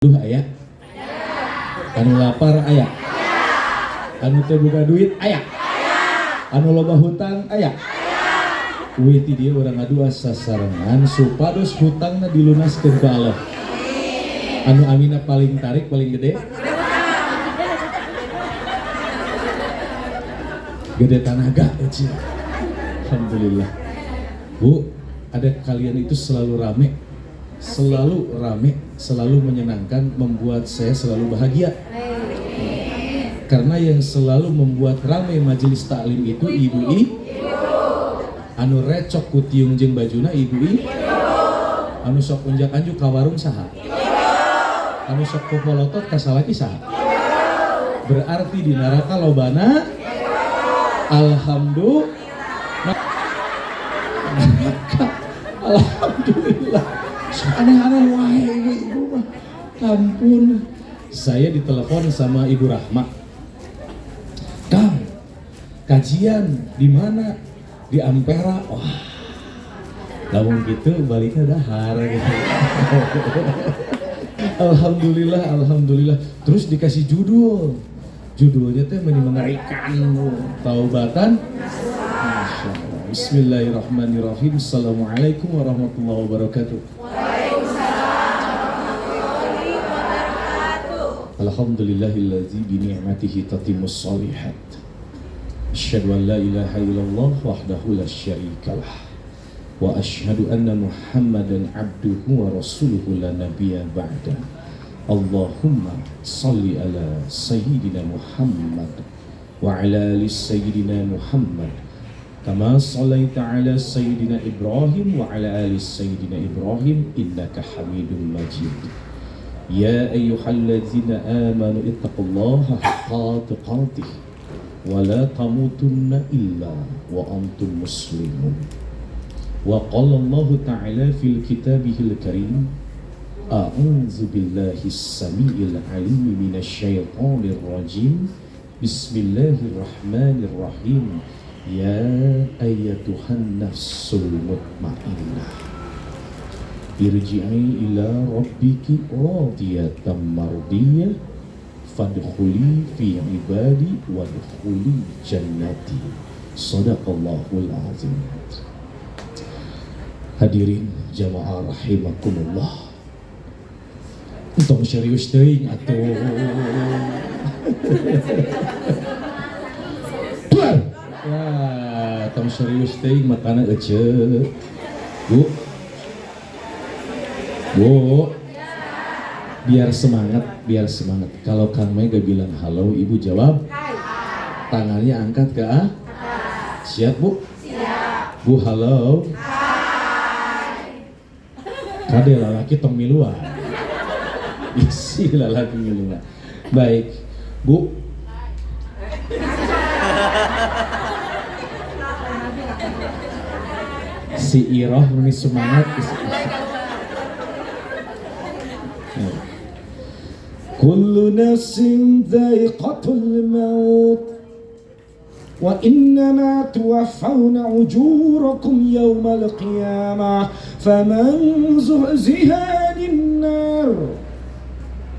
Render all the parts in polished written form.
Duh aya, anu lapar aya, anu teu boga duit aya, anu loba hutang aya. Uih ti dieu urang ngadua sasarengan supados hutangna dilunaskeun ku Allah. Anu amina paling tarik paling gede. Gede tanaga eci. Alhamdulillah. Bu, ada kalian itu selalu rame, selalu menyenangkan, membuat saya selalu bahagia. Karena yang selalu membuat ramai majelis taklim itu ibu-i, anu recok kutiung jeung bajuna ibu-i, anu sok unjak anjuk ka warung saha, anu sok popolotot ka salaki saha. Berarti di neraka lobana alhamdulillah. Aneh-aneh wae ibu mah. Ampun. Saya ditelepon sama Ibu Rahma. Kang, kajian di mana? Di Ampera. Wah. Lamun gitu baliknya dahar gitu. Alhamdulillah. Terus dikasih judul. Judulnya teh mengerikan. Taubatan. Masyaallah. Bismillahirrahmanirrahim. Assalamualaikum warahmatullahi wabarakatuh. Alhamdulillahilladzi bi ni'matihi tatimmus shalihat. Asyhadu an la ilaha illallah wahdahu la syarikalah. Wa asyhadu anna Muhammadan abduhu wa rasuluhu la nabiyya ba'da. Allahumma shalli ala sayyidina Muhammad wa ala ali sayyidina Muhammad kama shallaita ala sayyidina Ibrahim wa ala ali sayyidina Ibrahim innaka Hamidum Majid. Ya ayyuhalladzina amanu ittaqullaha haqqa tuqatih wa la tamutunna illa wa antum muslimun. Wa qala Allah ta'ala fil kitabihil karim a'udzu billahi as-sami'il 'alim minasy syaithanir rajim. Bismillahirrahmanirrahim. Ya ayyatuhan nafsul mutmainnah irji'i ila rabbiki radiyatan mardiyah fadkhuli fi ibadi wadkhuli jannati. Shadaqallahul azim. Hadirin jamaah rahimakumullah. Untung serius teuing atuh. Wah, tong serius teuing makana ece. Bu, biar semangat. Kalau Kang Mega bilang halo, Ibu jawab hai. Tangannya angkat ke A. Siap Bu? Siap. Bu halo. Hai. Kade lalaki tong miluan. Isi lalaki miluan. Baik, Bu. Si Iroh ini semangat. Kullu nafsin dha'iqatul maut wa innama tuwaffawna ujurakum yawmal qiyamah faman zuhziha 'anil nar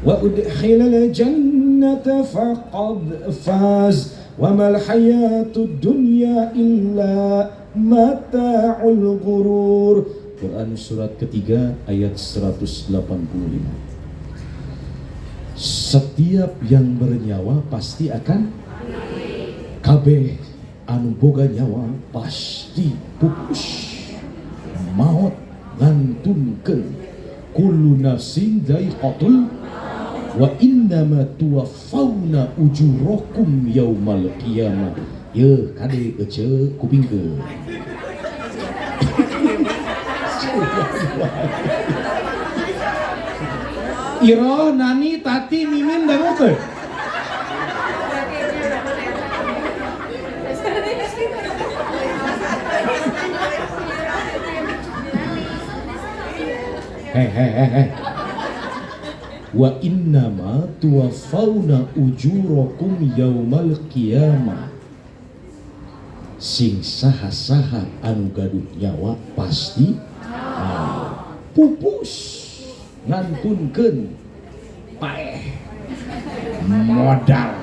wa udkhilal jannata faqad faz wa mal hayatud dunya illa mata'ul ghurur. Quran surat ketiga ayat 185. Setiap yang bernyawa pasti akan kabeh anu boga nyawa pasti pupus maut ngantunkeun. Kullu nafsin dha'iqatul wa innama tuwaffawna ujurakum yaumal qiyamah. Ye kade ece kupingkeun. Iro, Nani, Tati, Mimin, dangukeun. Hei. Wa innama tuwaffawna ujurakum yaumal qiyamah. Sing saha-saha anu gaduh nyawa pasti pupus ngantunkeun paeh. Modal.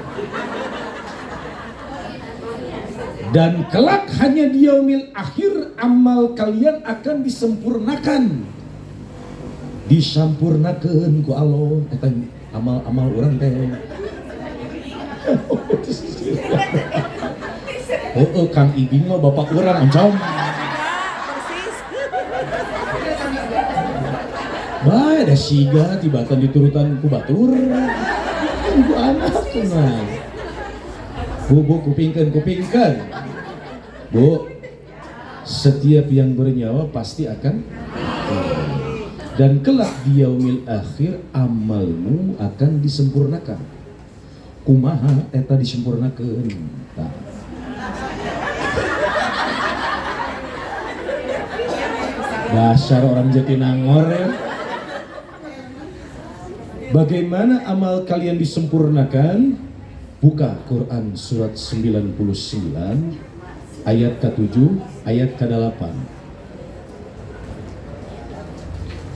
Dan kelak hanya di yaumil akhir amal kalian akan disempurnakan. Disampurnakeun ku Allah eta amal-amal urang teh. Kang Ibing mah bapak urang oncom. Bae da siga tibatan diturutan ku batur. Ku anak mah. Bu, kupingkan. Bu, setiap yang bernyawa pasti akan dan kelak di yaumil akhir amalmu akan disempurnakan. Kumaha eta disempurnakeun? Dasar orang Jatinangor ya. Bagaimana amal kalian disempurnakan? Buka Quran surat 99 ayat ke-7 ayat ke-8.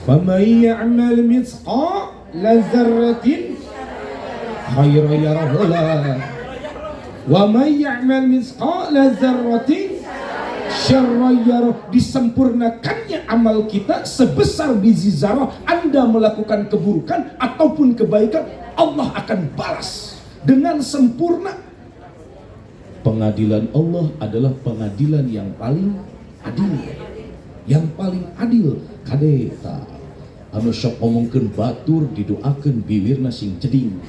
Faman ya'mal mithqala dzarratin khairan yarah wa man ya'mal mithqala dzarratin syarran yarah. Disempurnakannya amal kita sebesar biji zarah. Anda melakukan keburukan ataupun kebaikan, Allah akan balas dengan sempurna. Pengadilan Allah adalah pengadilan yang paling adil. Yang paling adil kade ta anu sok ngomongkeun batur didoakeun bibirna sing ceding.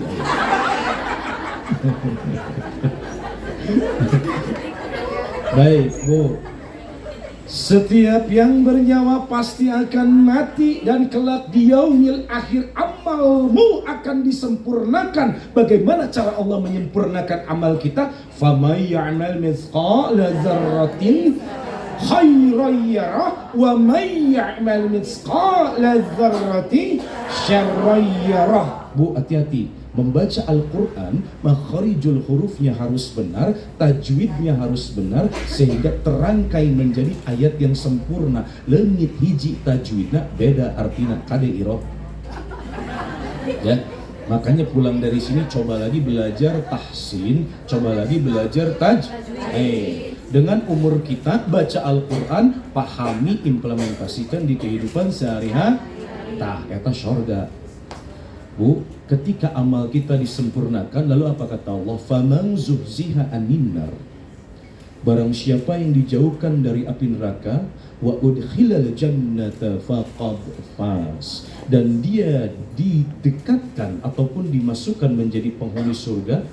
Baik, Bu. Setiap yang bernyawa pasti akan mati dan kelak di yaumil akhir amalmu akan disempurnakan. Bagaimana cara Allah menyempurnakan amal kita? Famay ya'mal mithqala dzarratin khairan yarah wa may ya'mal mithqala dzarratin syarran yarah. Bu, hati-hati. Membaca Al-Quran, makharijul hurufnya harus benar, tajwidnya harus benar, sehingga terangkai menjadi ayat yang sempurna. Leungit hiji tajwidna beda artina kade iroh. Ya, makanya pulang dari sini coba lagi belajar tahsin, coba lagi belajar tajwid. Dengan umur kita baca Al-Quran, pahami, implementasikan di kehidupan sehari-hari. Tah, eta surga. Bu, ketika amal kita disempurnakan, lalu apa kata Allah? Faman zuhziha anin nar. Barang siapa yang dijauhkan dari api neraka, wa udkhilal jannata faqad faz. Dan dia didekatkan ataupun dimasukkan menjadi penghuni surga,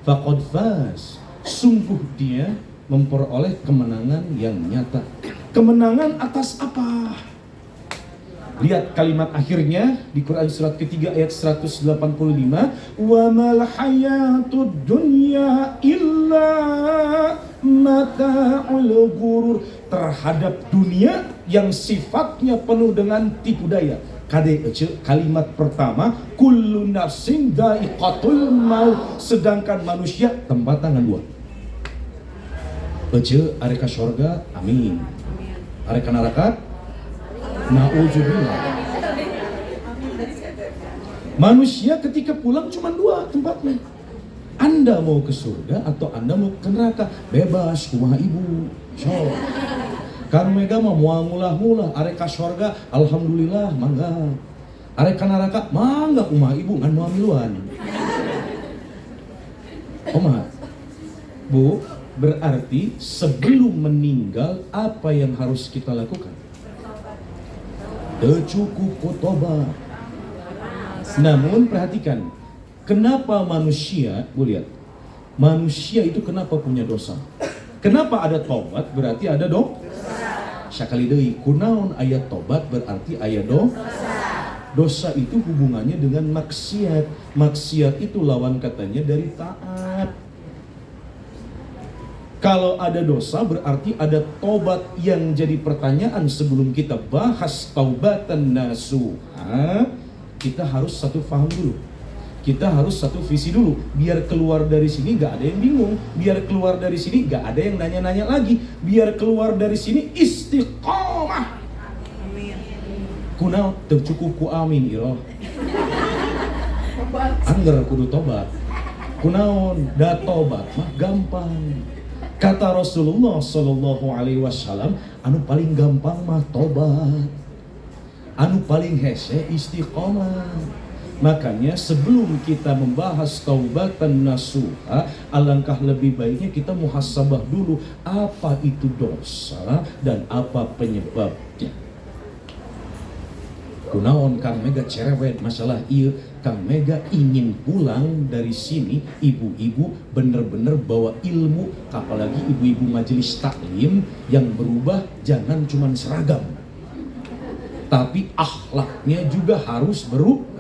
faqad faz. Sungguh dia memperoleh kemenangan yang nyata. Kemenangan atas apa? Lihat kalimat akhirnya di Quran surat ketiga ayat 185. Wa mal hayatud dunya illa mata'ul ghurur. Terhadap dunia yang sifatnya penuh dengan tipu daya. Kade kalimat pertama kullu nafsin dha'iqatul maut. Sedangkan manusia tempat tangan dua. Areka surga, amin. Areka neraka, na'udzubillah. Manusia ketika pulang cuma dua tempatnya. Anda mau ke surga atau Anda mau ke neraka, bebas kumaha ibu. So, Kang Mega mah moal mulah-mulah, areka surga alhamdulillah mangga. Areka neraka mangga kumaha ibu ngan moal miluan. Omah. Bu, berarti sebelum meninggal apa yang harus kita lakukan? Cukup tobat. Namun perhatikan, kenapa manusia, Bu lihat, manusia itu kenapa punya dosa? Kenapa ada tobat? Berarti ada dosa. Sakali deui, kunaon aya tobat berarti aya dosa. Dosa itu hubungannya dengan maksiat. Maksiat itu lawan katanya dari taat. Kalau ada dosa berarti ada tobat. Yang jadi pertanyaan sebelum kita bahas taubatan nasuha, kita harus satu paham dulu. Kita harus satu visi dulu. Biar keluar dari sini gak ada yang bingung. Biar keluar dari sini gak ada yang nanya-nanya lagi. Biar keluar dari sini istiqomah. Kuna tercukup ku amin iroh. Angger kudu tobat. Kunaon da tobat mah gampang. Kata Rasulullah sallallahu alaihi wasallam, anu paling gampang mah tobat. Anu paling hese istiqomah. Makanya sebelum kita membahas taubatan nasuha, alangkah lebih baiknya kita muhasabah dulu apa itu dosa dan apa penyebabnya. Kunaon Kang Mega cerewet masalah ieu, Kang Mega ingin pulang dari sini ibu-ibu bener-bener bawa ilmu, apalagi ibu-ibu majelis taklim yang berubah jangan cuma seragam, tapi akhlaknya juga harus berubah.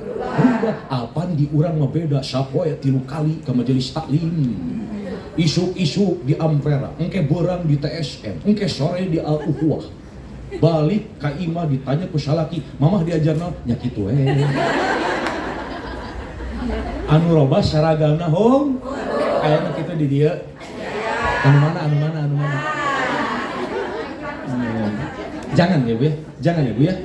Apaan di urang mah beda, sapoe 3 kali ke majelis taklim. Isuk-isuk di Ampera, engke beurang di TSM, engke sore di Al-Uhuah. Balik ka imah ditanya ku salaki, mamah diajarna nya kitu we. Anu robah saragamna hong. Aya kitu di dieu. Anu mana. Jangan ya Bu ya. Jangan ya Bu ya.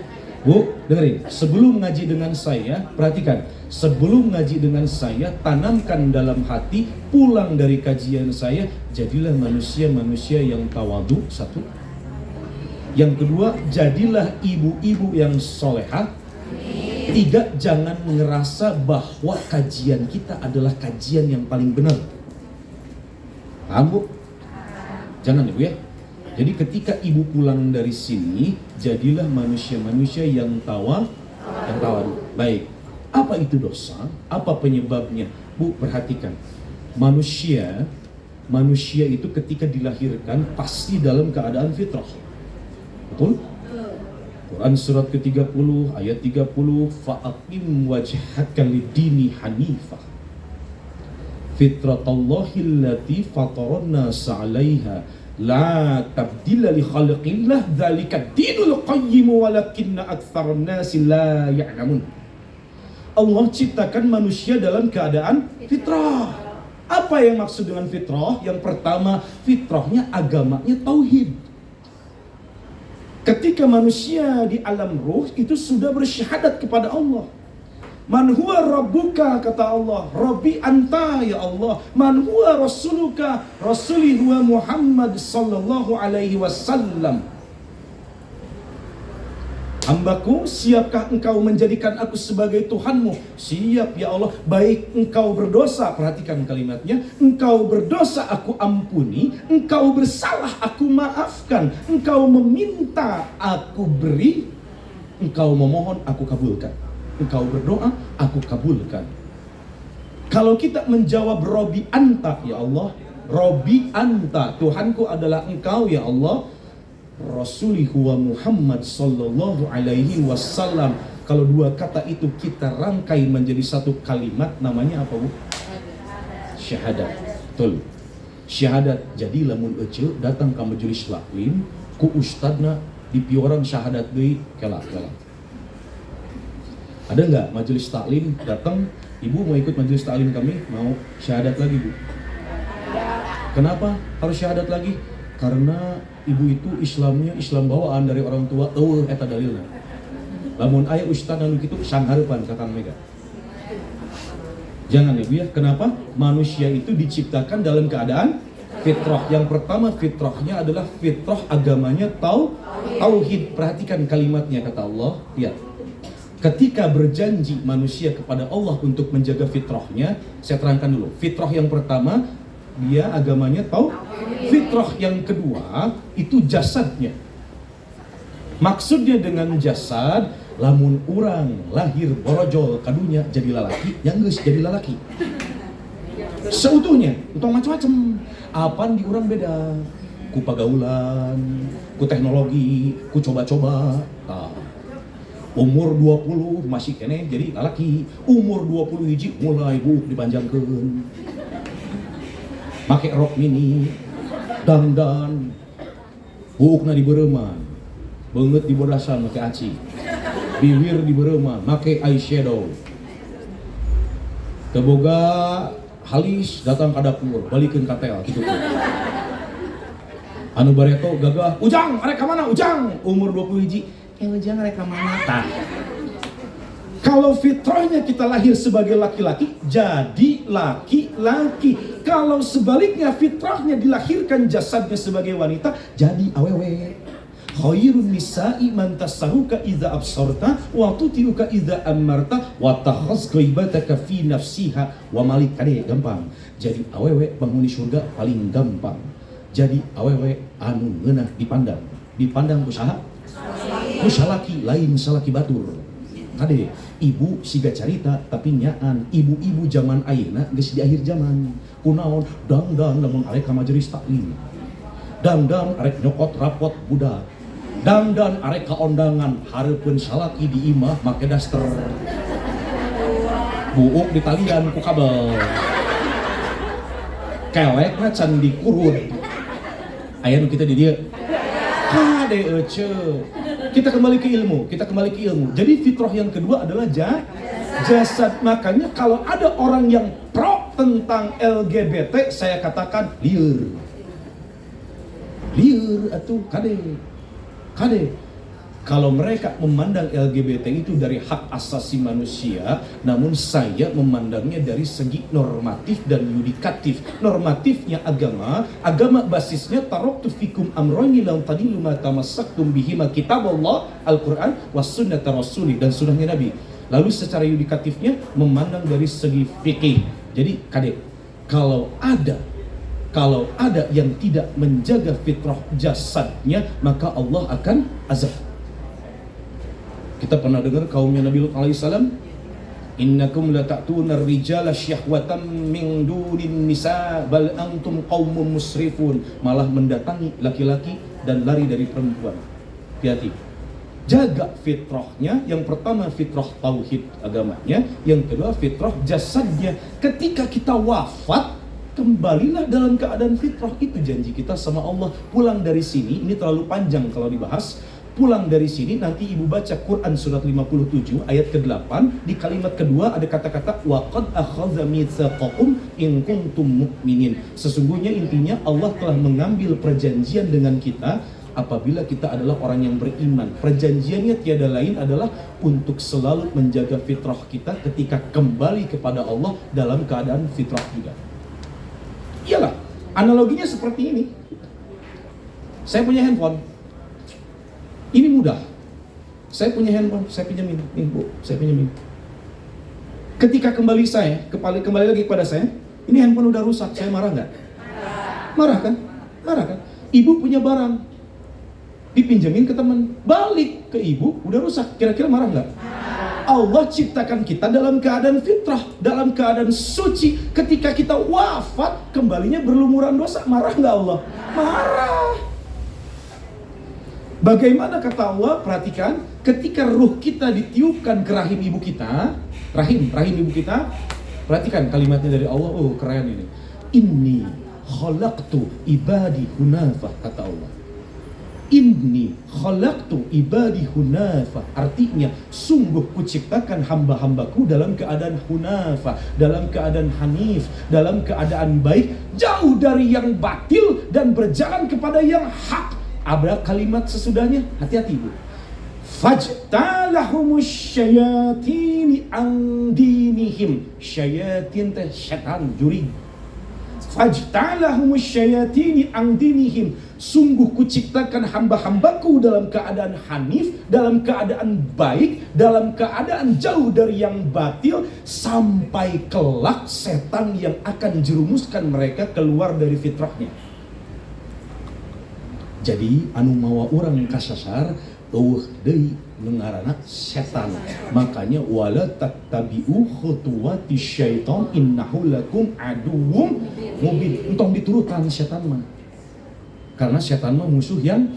Bu, dengerin, sebelum ngaji dengan saya, perhatikan, sebelum ngaji dengan saya, tanamkan dalam hati, pulang dari kajian saya, jadilah manusia-manusia yang tawadu, satu. Yang kedua, jadilah ibu-ibu yang solehah. 3, jangan ngerasa bahwa kajian kita adalah kajian yang paling benar. Paham Bu? Jangan ya Bu ya. Jadi ketika ibu pulang dari sini, jadilah manusia-manusia yang tawadu. Baik, apa itu dosa? Apa penyebabnya? Bu, perhatikan. Manusia itu ketika dilahirkan pasti dalam keadaan fitrah. Betul? Quran surat ke-30 ayat 30, fa'aqim wajhaka lid-dini hanifah. Fitratallahi allati fataranna 'alaiha. La tabdila li khalqillah dzalika dinul qayyim walakinna aktsarun nasi la ya'lamun. Allah ciptakan manusia dalam keadaan fitrah. Apa yang maksud dengan fitrah? Yang pertama, fitrahnya agamanya tauhid. Ketika manusia di alam ruh itu sudah bersyahadat kepada Allah. Man huwa rabbuka, kata Allah, Rabbi anta ya Allah. Man huwa rasuluka, rasuli huwa Muhammad sallallahu alaihi wasallam. Hambaku, siapkah engkau menjadikan aku sebagai Tuhanmu? Siap ya Allah. Baik engkau berdosa, perhatikan kalimatnya, engkau berdosa aku ampuni, engkau bersalah aku maafkan, engkau meminta aku beri, engkau memohon aku kabulkan. Engkau berdoa, aku kabulkan. Kalau kita menjawab Robbi anta ya Allah, Robbi anta, Tuhanku adalah engkau ya Allah, Rasuli huwa Muhammad sallallahu alaihi wasallam. Kalau dua kata itu kita rangkai menjadi satu kalimat, namanya apa Bu? Syahadat. Betul. Syahadat. Jadi lamun ece datang ke majelis taklim, ku ustadna dipiorang syahadat deui kelak. Ada nggak majelis taklim datang, ibu mau ikut majelis taklim kami, mau syahadat lagi Bu? Kenapa harus syahadat lagi? Karena ibu itu Islamnya Islam bawaan dari orang tua, eta dalilna. Lamun aya ustaz anu kitu sanghareupan ka Kang Mega. Jangan ibu ya. Kenapa? Manusia itu diciptakan dalam keadaan fitrah. Yang pertama fitrahnya adalah fitrah agamanya tauhid. Perhatikan kalimatnya kata Allah, lihat. Ketika berjanji manusia kepada Allah untuk menjaga fitrahnya, saya terangkan dulu. Fitrah yang pertama, dia agamanya fitrah yang kedua, itu jasadnya. Maksudnya dengan jasad, lamun urang lahir borojol kadunya jadi lalaki, yang geus jadi lalaki. Seutuhnya, untuk macam-macam. Apaan di urang beda. Ku pagaulan, ku teknologi, ku coba-coba. Umur 20 masih kene jadi lalaki, umur 20 hiji mulai buuk dipanjangkeun, make rok mini, dandan, buukna dibeureman, beungeut dibodasan make aci, bibir dibeureman, make eyeshadow, teu boga halis datang ka dapur, balikeun ka tel kitu. Anu bareto gagah, "Ujang, arek ka mana Ujang?" Umur 20 hiji, Ujang reka mana tah. Kalau fitrahnya kita lahir sebagai laki-laki, jadi laki-laki. Kalau sebaliknya fitrahnya dilahirkan jasadnya sebagai wanita, jadi awewe. Khairun nisa'i man tasahuka idza absarta wa tutiuka idza amarta wa takhaz ghaibataka fi nafsiha wa malik. Kade gampang. Jadi awewe penghuni surga paling gampang. Jadi awewe anu ngeunah dipandang usaha usalaki lain salaki batur. Kade ibu siga carita tapi nyaan ibu-ibu zaman ayeuna geus di akhir zaman. Kunaon dangdang lamun arek ka majelis taklim. Dangdang arek nyokot rapot budak. Dangdang arek ka ondangan hareupeun salaki di imah make daster. Buuk di talian ku kabel. Kelekna can dikurut. Aya nu kita di dieu. Kade ece. Kita kembali ke ilmu. Jadi fitrah yang kedua adalah jasad. Makanya kalau ada orang yang pro tentang LGBT, saya katakan liur atuh kade. Kalau mereka memandang LGBT itu dari hak asasi manusia, namun saya memandangnya dari segi normatif dan yudikatif. Normatifnya agama basisnya taraktu fikum amrayni lam tadillu ma tamassaktum bihima kitaballah Al-Qur'an was sunnata rasuli, dan sunnahnya Nabi. Lalu secara yudikatifnya memandang dari segi fikih. Jadi kalau ada yang tidak menjaga fitrah jasadnya, maka Allah akan azab. Kita pernah dengar kaumnya Nabi Lut alaihissalam, innakum la ta'tuna ar-rijala syahwatan min dunin nisa bal antum qaumun musrifun, malah mendatangi laki-laki dan lari dari perempuan. Hati-hati. Jaga fitrahnya. Yang pertama fitrah tauhid agamanya, yang kedua fitrah jasadnya. Ketika kita wafat, kembalilah dalam keadaan fitrah. Itu janji kita sama Allah. Pulang dari sini, ini terlalu panjang kalau dibahas. Pulang dari sini, nanti ibu baca Quran surat 57 ayat ke-8. Di kalimat kedua ada kata-kata wa qad akhadha mitsaqakum in kuntum mu'minin. Sesungguhnya intinya Allah telah mengambil perjanjian dengan kita apabila kita adalah orang yang beriman. Perjanjiannya tiada lain adalah untuk selalu menjaga fitrah kita ketika kembali kepada Allah dalam keadaan fitrah juga. Iyalah, analoginya seperti ini. Saya punya handphone. Ini mudah. Saya punya handphone, saya pinjamin. Nih Bu, saya pinjamin. Ketika kembali lagi kepada saya, ini handphone udah rusak, saya marah nggak? Marah kan? Ibu punya barang, dipinjemin ke teman, balik ke ibu, udah rusak, kira-kira marah nggak? Allah ciptakan kita dalam keadaan fitrah, dalam keadaan suci. Ketika kita wafat, kembalinya berlumuran dosa, marah nggak Allah? Marah. Bagaimana kata Allah? Perhatikan, ketika ruh kita ditiupkan ke rahim ibu kita, rahim ibu kita, perhatikan kalimatnya dari Allah. Oh keren ini. Inni khalaqtu ibadi hunafah, kata Allah. Inni khalaqtu ibadi hunafah, artinya sungguh kuciptakan hamba-hambaku dalam keadaan hunafah, dalam keadaan hanif, dalam keadaan baik, jauh dari yang batil dan berjalan kepada yang hak. Ada kalimat sesudahnya, hati-hati Bu. Fajtalahumus syayatini an dinihim. Syayatin teh setan, juri. Fajtalahumus syayatini an dinihim. Sungguh kuciptakan hamba-hambaku dalam keadaan hanif, dalam keadaan baik, dalam keadaan jauh dari yang batil, sampai kelak setan yang akan jerumuskan mereka keluar dari fitrahnya. Jadi anu mawa urang kasasar eueuh deui ngaranna setan. Makanya wala tattabi'u khutuwati syaitan innahu lakum aduwwum mubin. Entong diturutan setan mah. Karena setan mah musuh yang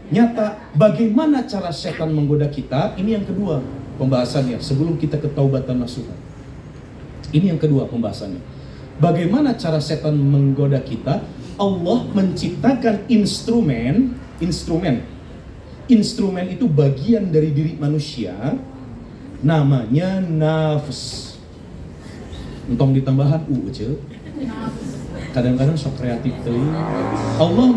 nyata. Bagaimana cara setan menggoda kita? Ini yang kedua pembahasannya sebelum kita ke taubatan nasuha. Ini yang kedua pembahasannya. Bagaimana cara setan menggoda kita? Allah menciptakan instrumen itu bagian dari diri manusia, namanya nafs. Entong ditambahan kadang-kadang sok kreatif tuh. Allah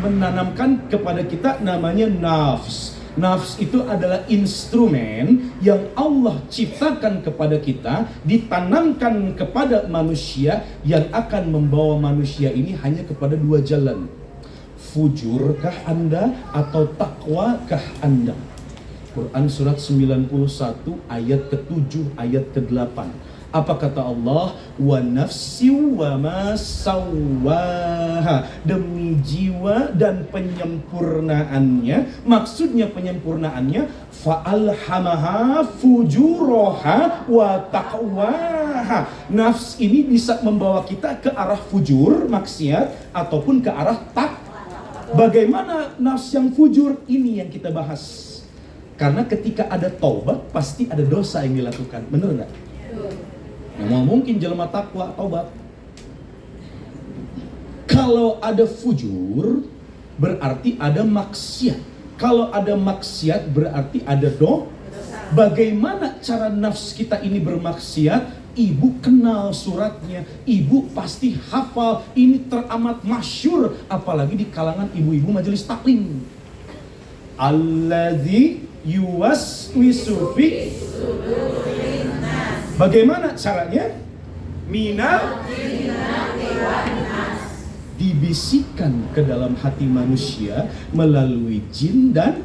menanamkan kepada kita namanya nafs. Nafs itu adalah instrumen yang Allah ciptakan kepada kita, ditanamkan kepada manusia, yang akan membawa manusia ini hanya kepada dua jalan. Fujurkah Anda atau takwakah Anda? Quran surat 91 ayat ke-7 ayat ke-8. Apa kata Allah? Wa nafsi wa ma sawwaha, demi jiwa dan penyempurnaannya. Maksudnya penyempurnaannya, fa'alhamaha fujuraha wa taqwaha. Nafs ini bisa membawa kita ke arah fujur, maksiat, ataupun ke arah Bagaimana nafs yang fujur? Ini yang kita bahas. Karena ketika ada taubat, pasti ada dosa yang dilakukan. Benar nggak? Memang mungkin jelema takwa taubat. Kalau ada fujur, berarti ada maksiat. Kalau ada maksiat, berarti ada dosa. Bagaimana cara nafs kita ini bermaksiat? Ibu kenal suratnya, ibu pasti hafal, ini teramat masyhur, apalagi di kalangan ibu-ibu majelis taklim. Alladzi yuwaswisu fi. Bagaimana caranya? Minal dibisikkan ke dalam hati manusia melalui jin dan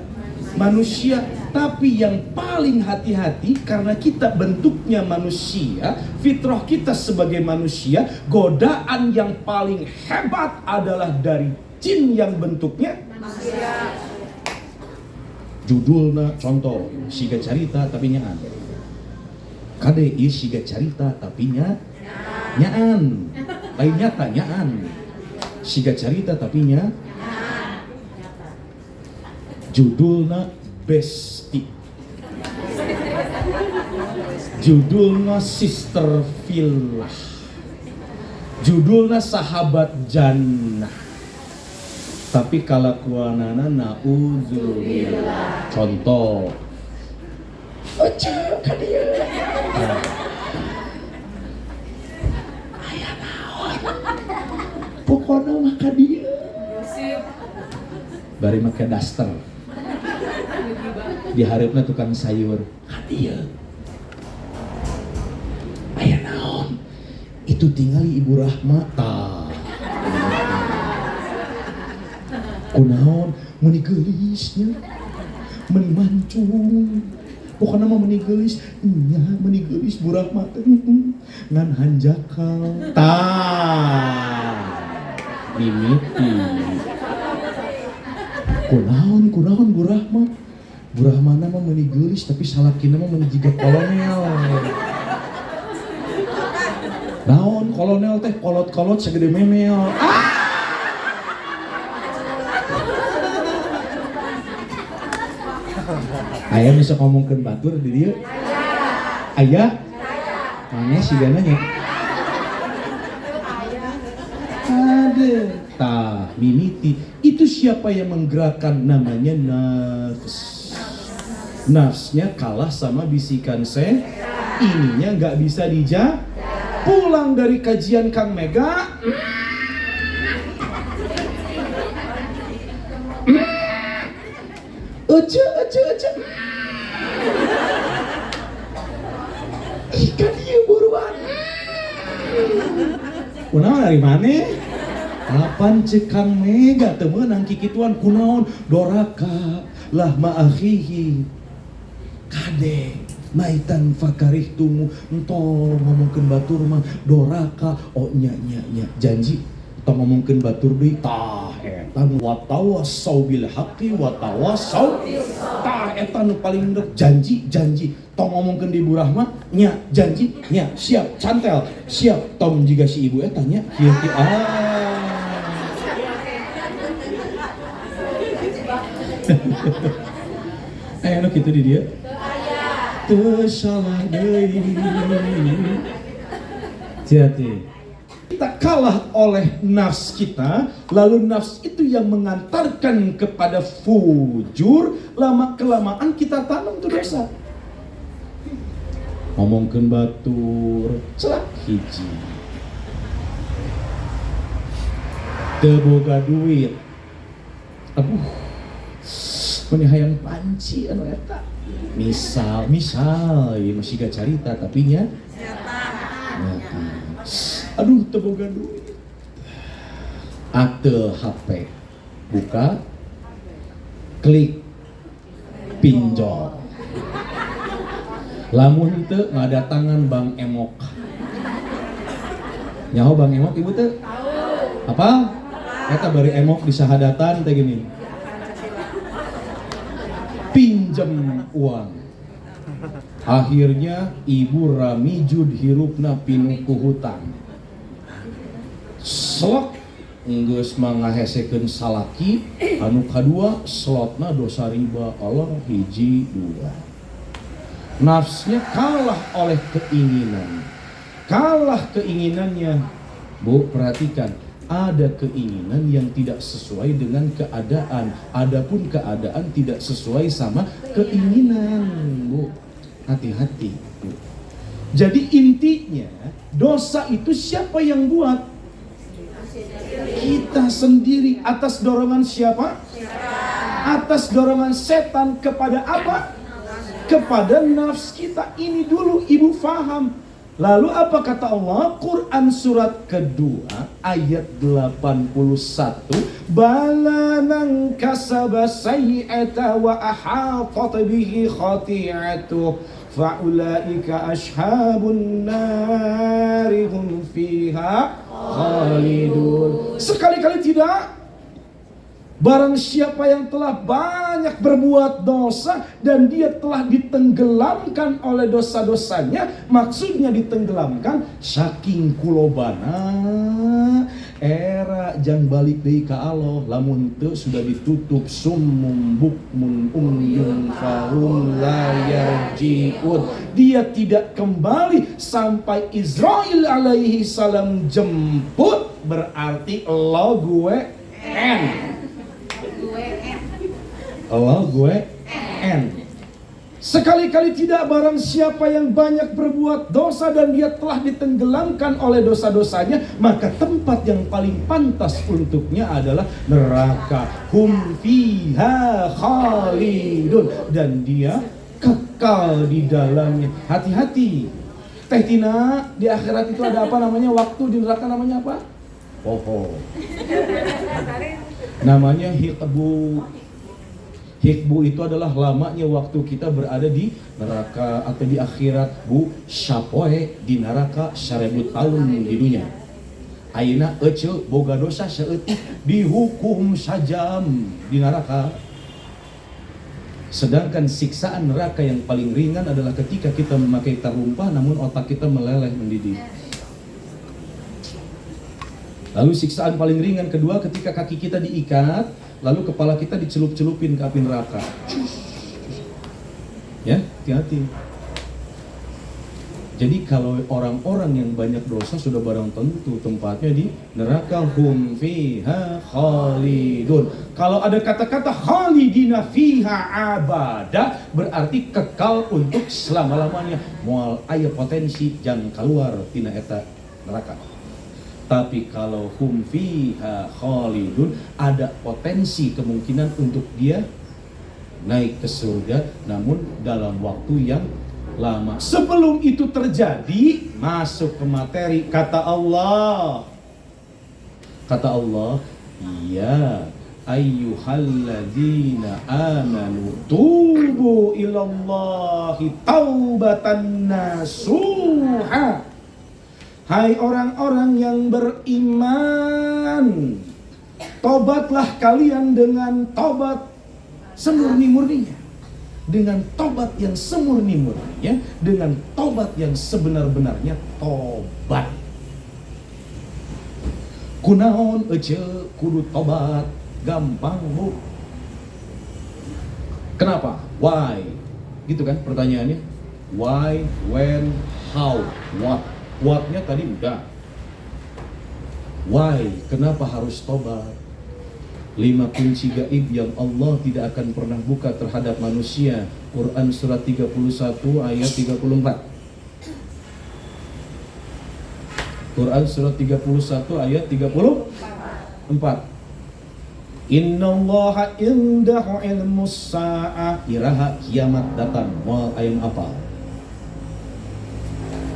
manusia. Tapi yang paling hati-hati, karena kita bentuknya manusia, fitrah kita sebagai manusia, godaan yang paling hebat adalah dari jin yang bentuknya manusia. Judulnya contoh, siga carita tapi nyaan. Kade ieu siga carita tapi nyaan. Lain nyata nyaan. Siga carita tapi judulnya Besti. Judulnya Sister Villa. Judulnya Sahabat Jannah. Tapi kalakuanana na'udzubillah. Contoh. Oce kadia. Aya naon. Pokona mah kadia. Bari make daster. Di hareupeuna tukang sayur. Kadia. Aya naon? Itu tingali Ibu Rahma tah. Kunaon meuni geulisnya, meuni mancung. Pokona mah meuni geulis, nya meuni geulis Bu Rahma teh ngan hanjakal. Tah. Mimiti. Kunaon Bu Rahma? Bu Rahma mah meuni geulis tapi salakina mah meuni jiga kolonel. Naon kolonel teh kolot-kolot sagede memel. Aya bisa ngomongkeun batur di dieu? Aya? Mana sigana nya? Ada. Tah, mimiti. Itu siapa yang menggerakkan? Namanya nafs. Nafsnya kalah sama bisikan ininya nggak bisa pulang dari kajian Kang Mega. Ece. Ikan dia buruan. Kunaon dari mana? Kapan cek Kang Mega teu meunang kikituan kunaon? Doraka lah ma'akhihi. Kade maitan fakarihtumu entong ngomongkeun batur mah doraka nya janji tong ngomongkeun batur deui tah eta wa tawassau bil haqqi wa tawassau tah eta nu paling endeuh janji tong ngomongkeun di Ibu Rahma nya janji nya siap cantel siap tong jiga si ibu eta nya kieu anu kitu di dia teu salah deui. Hati-hati. Kita kalah oleh nafs kita, lalu nafs itu yang mengantarkan kepada fujur, lama-kelamaan kita tanam tuh dosa. Ngomongkeun batur, celak hiji. Teu boga duit. Mun hayang panci anu eta. Misal ieu masih gak carita tapi nya nyata. Aduh teu boga duit. Ateu HP. Buka, klik, pinjol. Lamun teu ngadatangan Bang Emok. Nyaho Bang Emok ibu teu? Apa? Eta bari Emok di sahadatan teh gini. Pinjam uang. Akhirnya ibu ramijud hirupna pinuh ku hutang. Slok geus mangahesekeun salaki, anu kadua slotna dosa riba Allah hiji dua. Nafsnya kalah oleh keinginan. Kalah keinginannya. Bu, perhatikan, ada keinginan yang tidak sesuai dengan keadaan. Adapun keadaan tidak sesuai sama keinginan, Bu. Hati-hati, Bu. Jadi intinya, dosa itu siapa yang buat? Kita sendiri. Atas dorongan siapa? Atas dorongan setan kepada apa? Kepada nafs kita. Ini dulu ibu faham. Lalu apa kata Allah? Quran surat kedua ayat 81. Bala man kasaba sayyi'ata wa ahatat bihi khati'atuh fa'ulaika ashabun nari hum fiha khalidun. Sekali-kali tidak. Barang siapa yang telah banyak berbuat dosa dan dia telah ditenggelamkan oleh dosa-dosanya, maksudnya ditenggelamkan saking kulobana era jang balik deui ka Allah, lamun teu sudah ditutup summum bukmun umyun fahum la yarji'un. Dia tidak kembali sampai Israil alaihi salam jemput, berarti Allah gue N. Allah gue N. Sekali-kali tidak. Barang siapa yang banyak berbuat dosa dan dia telah ditenggelamkan oleh dosa-dosanya, maka tempat yang paling pantas untuknya adalah neraka. Hum fiha khalidun. Dan dia kekal di dalamnya. Hati-hati. Teh Tina, di akhirat itu ada apa namanya? Waktu di neraka namanya apa? Namanya hiqbu. Hikbu itu adalah lamanya waktu kita berada di neraka atau di akhirat, Bu. Syapoe di neraka 1000 tahun di dunia. Ayeuna ece boga dosa saeutik dihukum sajam di neraka. Sedangkan siksaan neraka yang paling ringan adalah ketika kita memakai tarumpah namun otak kita meleleh mendidih. Lalu siksaan paling ringan kedua ketika kaki kita diikat, lalu kepala kita dicelup-celupin ke api neraka. Ya, hati-hati. Jadi kalau orang-orang yang banyak dosa sudah barang tentu tempatnya di neraka. Hum fiha khalidun. Kalau ada kata-kata khalidina fiha abada, berarti kekal untuk selama-lamanya. Moal aya potensi jangan keluar tina eta neraka. Tapi kalau hum fiha khalidun, ada potensi kemungkinan untuk dia naik ke surga, namun dalam waktu yang lama. Sebelum itu terjadi, masuk ke materi. Kata Allah, ya ayyuhalladzina amanu tubu ilallahi taubatan nasuha. Hai orang-orang yang beriman, tobatlah kalian dengan tobat semurni-murninya. Dengan tobat yang semurni-murninya, dengan tobat yang sebenar-benarnya tobat. Kunaon ece kudu tobat? Gampang, Bu. Kenapa? Why? Gitu kan pertanyaannya. Why, when, how, what? What-nya tadi udah. Why? Kenapa harus tobat? 5 kunci gaib yang Allah tidak akan pernah buka terhadap manusia. Quran surat 31 ayat 34. Quran surat 31 ayat 34. Innallaha indahu ilmus sa'ah, iraha kiamat datang. Moal aya apa?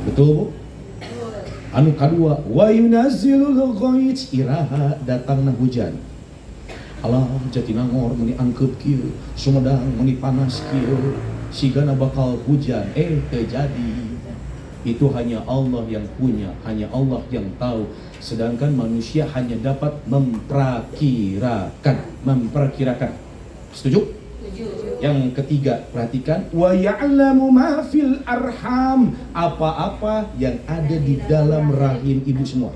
Betul Bu? Anu kadua, wa yunazzilul ghaits, iraha datangna hujan. Allah Jatinangor meni angkep kieu, Sumedang meni panas kieu, sigana bakal hujan, terjadi. Itu hanya Allah yang punya, hanya Allah yang tahu. Sedangkan manusia hanya dapat memperkirakan. Setuju? Yang ketiga, perhatikan, wa ya'lamu ma fil arham, apa-apa yang ada di dalam rahim ibu semua.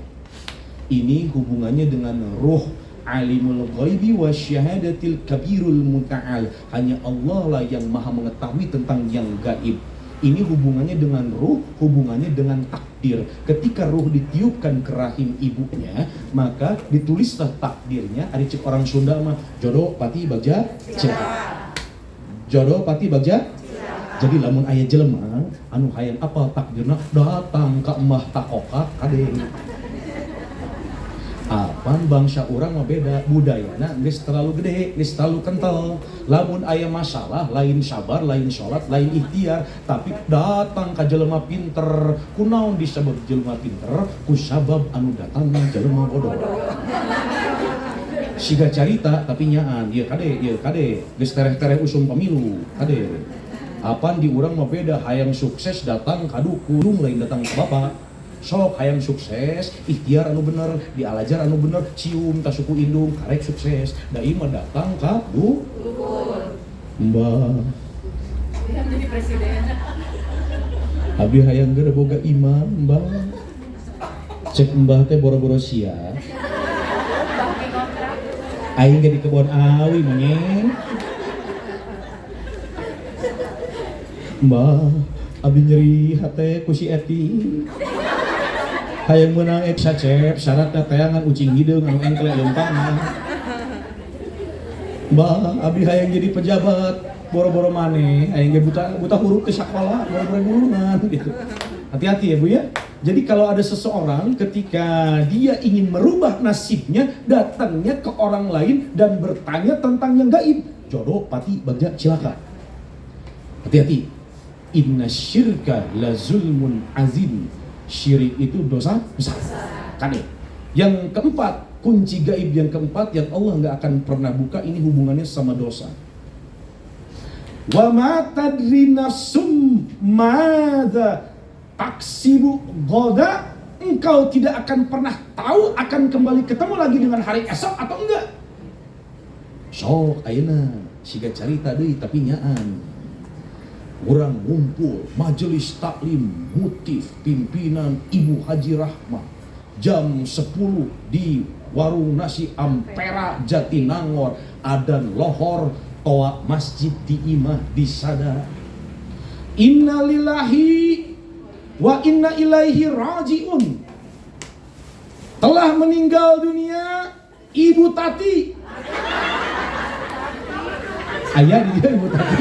Ini hubungannya dengan ruh, alimul ghaibi wasyahadatil kabirul muta'al. Hanya Allah lah yang maha mengetahui tentang yang gaib. Ini hubungannya dengan ruh, hubungannya dengan takdir. Ketika ruh ditiupkan ke rahim ibunya, maka ditulislah takdirnya. Ada cek orang Sunda mah, jodoh pati bagja celaka. Jodoh pati bagja. Jadi lamun aya jelema anu hayang apal takdirna, datang ka emah takoka kade. Apan bangsa urang mah beda, budayana geus terlalu gede, geus terlalu kental. Lamun aya masalah lain sabar, lain salat, lain ikhtiar, tapi datang ka jelema pinter. Kunaon disebut jelema pinter? Ku sabab anu datang jelema bodoh. Siga carita tapi nyaan, ieu kade, geus tereh-tereh usum pemilu, kade. Apan di urang mah beda, hayang sukses datang ka dukun, lain datang ka bapak. Sok hayang sukses, ikhtiar anu bener, dialajar anu bener, cium tasuku indung, karek sukses. Dai mah datang ka dukun. Mbah. Yang jadi presiden. Abi hayang geus boga imam, Mbah. Cek Mbah teh boro-boro sia. Aing ge di kebon awi monyeng. Mbah, abi nyeri hate ku si Eti. Hayang menang eksacep, syaratnya tayangan ucing hidung anu engkel leumpang. Mbah, abi hayang jadi pejabat, boro-boro maneh, hayang ge buta huruf ke sakola, boro-boro gulungan gitu. Hati-hati ya Bu ya. Jadi kalau ada seseorang ketika dia ingin merubah nasibnya, datangnya ke orang lain dan bertanya tentang yang gaib. Jodoh pati bagja cilaka. Hati-hati. Inna syirka la zulmun azim. Syirik itu dosa besar. Kade. Yang keempat, kunci gaib yang keempat yang Allah nggak akan pernah buka, ini hubungannya sama dosa. Wa ma tadri nafsum madza taksibu ghadan, engkau tidak akan pernah tahu akan kembali ketemu lagi dengan hari esok atau enggak. Sok ayeuna siga carita deui tapi nyaan. Orang ngumpul, majelis taklim, mutif, pimpinan Ibu Haji Rahmah. Jam 10 di warung nasi Ampera Jatinangor. Adan lohor, toa masjid di imah di sada. Inna lillahi wa inna ilaihi rajiun. Telah meninggal dunia Ibu Tati. Ayah dia Ibu Tati.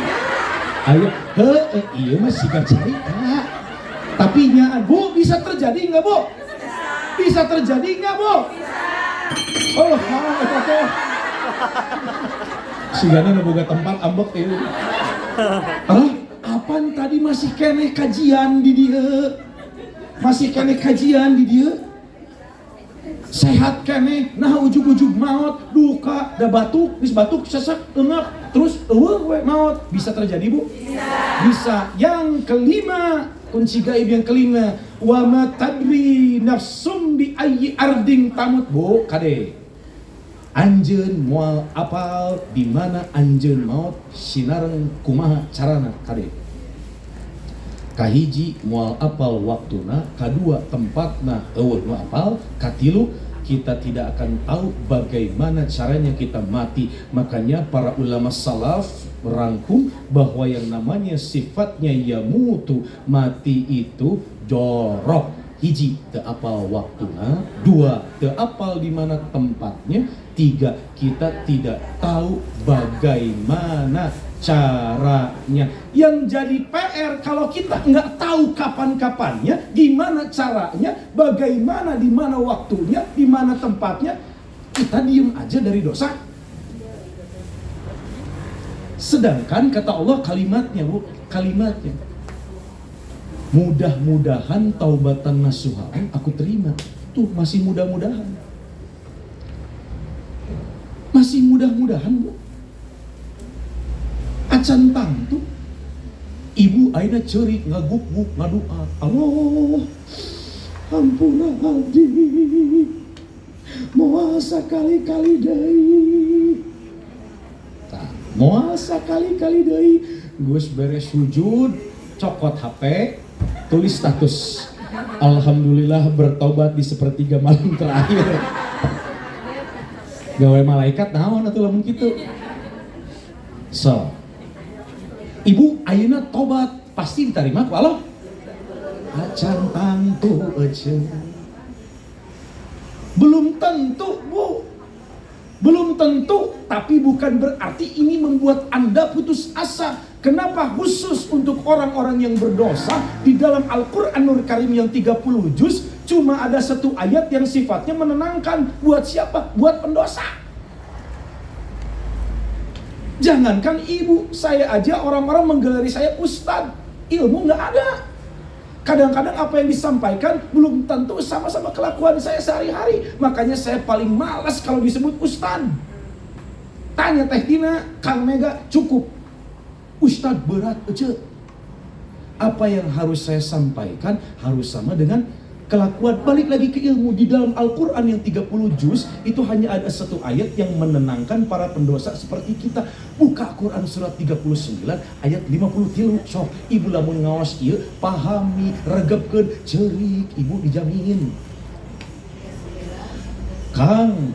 Ayo, iya masih gak cerita. Tapi nyaan, Bu, bisa terjadi nggak Bu? Bisa terjadi nggak Bu? Oh, itu. Sigana neboga tempat ambek itu. Apaan tadi masih kene kajian di dia? Masih kene kajian di dia? Sehat kene, nah ujug-ujug maut, duka, da batuk, bis batuk, sesak, engap, terus maut. Bisa terjadi Bu? Bisa. Yang kelima, kunci gaib yang kelima, wa ma tadri nafsum bi ayyi arding tamut. Bu, kade. Anjeun moal apal di mana anjeun maut sinareng kumaha carana kade. Kahiji moal apal waktuna, kadua tempatna eueuh nu apal, katilu kita tidak akan tahu bagaimana caranya kita mati. Makanya para ulama salaf merangkum bahwa yang namanya sifatnya yamutu, mati itu jorok. Hiji, teu apal waktuna. Dua, teu apal di mana tempatnya. Tiga, kita tidak tahu bagaimana caranya. Yang jadi PR kalau kita nggak tahu kapan-kapannya, gimana caranya, bagaimana, di mana waktunya, di mana tempatnya, kita diem aja dari dosa. Sedangkan kata Allah kalimatnya, Bu, kalimatnya, mudah-mudahan taubatan nasuha aku terima. Tuh masih mudah-mudahan. Masih mudah-mudahan, Bu. Acan tang tuh ibu aina cerik ngaguk-guk ngadua, Allah ampuna abdi moal sakali-kali deui. Moal sakali-kali deui geus beres sujud cokot HP tulis status alhamdulillah bertobat di sepertiga malam terakhir. Gawe malaikat naon atuh lamun kitu. So ibu ayeuna tobat pasti diterima ku Allah. Acan tangtu ece. Belum tentu, Bu. Belum tentu, tapi bukan berarti ini membuat Anda putus asa. Kenapa khusus untuk orang-orang yang berdosa di dalam Al-Qur'anul Karim yang 30 juz cuma ada satu ayat yang sifatnya menenangkan. Buat siapa? Buat pendosa. Jangankan ibu, saya aja orang-orang menggelari saya ustadz, ilmu nggak ada. Kadang-kadang apa yang disampaikan belum tentu sama-sama kelakuan saya sehari-hari. Makanya saya paling malas kalau disebut ustadz. Tanya Teh Tina, Kang Mega, cukup. Ustadz berat aja. Apa yang harus saya sampaikan harus sama dengan kelakuan. Balik lagi ke ilmu. Di dalam Al-Quran yang 30 juz itu hanya ada satu ayat yang menenangkan para pendosa seperti kita. Buka Quran surat 39 ayat 53. Sok ibu lamun ngaos ieu pahami, regepkeun, cerik ibu dijamin. Kang,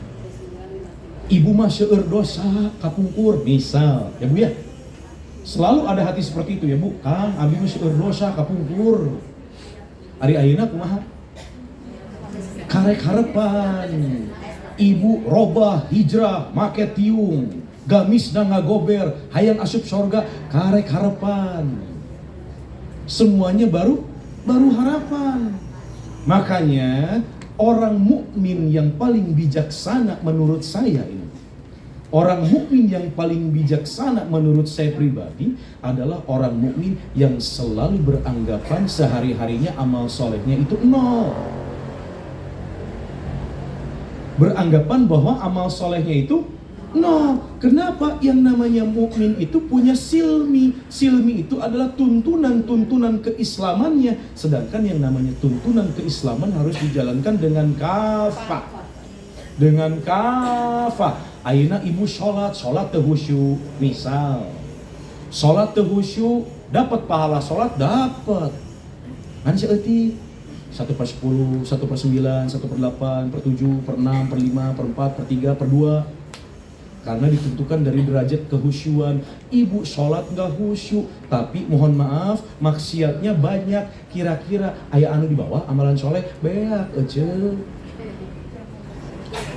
ibu mah seueur dosa kapungkur misal, ya Bu ya. Selalu ada hati seperti itu ya Bu. Kang, abi mah seueur dosa kapungkur. Ari ayeuna kumaha? Karek harapan ibu robah hijrah make tiung gamisna ngagober hayang asup sorga karek harapan. Semuanya baru harapan. Makanya orang mukmin yang paling bijaksana menurut saya ini, orang mukmin yang paling bijaksana menurut saya pribadi adalah orang mukmin yang selalu beranggapan sehari-harinya amal solehnya itu nol. Beranggapan bahwa amal solehnya itu nol. Kenapa? Yang namanya mukmin itu punya silmi. Silmi itu adalah tuntunan-tuntunan keislamannya. Sedangkan yang namanya tuntunan keislaman harus dijalankan dengan kafah. Dengan kafah. Ayeuna ibu sholat teu khusyuk. Misal, sholat teu khusyuk, dapat pahala sholat, dapat. Kan saeutik 1/10, 1/9, 1/8, 1/7, 1/6, 1/5, 1/4, 1/3, 1/2. Karena ditentukan dari derajat kehusyuan. Ibu sholat nggak khusyuk, tapi mohon maaf maksiatnya banyak. Kira-kira aya anu di bawah amalan soleh beak aja.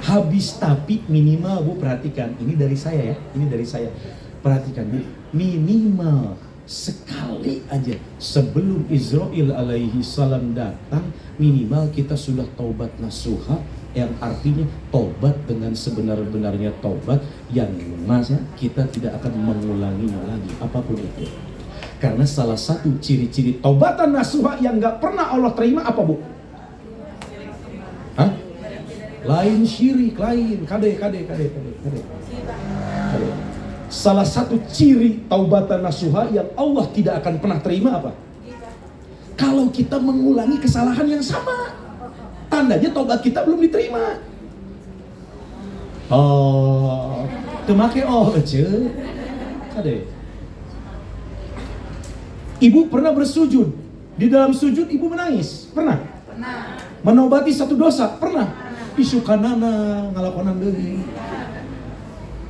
Habis tapi minimal Bu perhatikan, ini dari saya ya, ini dari saya. Perhatikan Bu, minimal sekali aja sebelum Israil alaihi salam datang, minimal kita sudah taubat nasuha, yang artinya taubat dengan sebenar-benarnya taubat yang masa kita tidak akan mengulanginya lagi apapun itu. Karena salah satu ciri-ciri taubatan nasuha yang gak pernah Allah terima apa Bu? Hah? Lain syirik, lain kade. Salah satu ciri taubatan nasuha yang Allah tidak akan pernah terima apa? Kalau kita mengulangi kesalahan yang sama. Tandanya taubat kita belum diterima. Oh, teu make aja. Kade. Ibu pernah bersujud. Di dalam sujud ibu menangis. Pernah? Pernah. Menobati satu dosa. Pernah? Isukanana ngalakonan deui.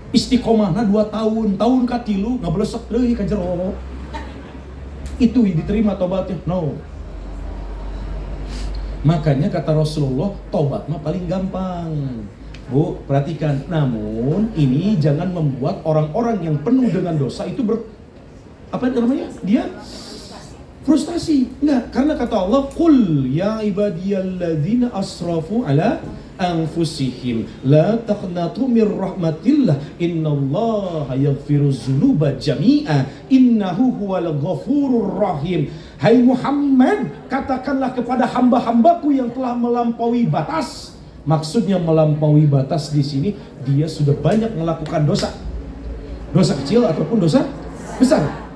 Istiqomahna 2 tahun katilu ngablesek deui ka jero. Itu diterima tobatnya? No. Makanya kata Rasulullah, tobat mah paling gampang. Bu, perhatikan. Namun ini jangan membuat orang-orang yang penuh dengan dosa itu apa namanya? Dia frustasi. Enggak, karena kata Allah, qul ya ibadiyalladzina asrafu ala anfusihim la taqnatu mir rahmatillah innallaha yaghfiruz dzunuba jami'a innahu huwal ghafurur rahim. Hai Muhammad, katakanlah kepada hamba-hambaku yang telah melampaui batas. Maksudnya melampaui batas di sini, dia sudah banyak melakukan dosa. Dosa kecil ataupun dosa besar.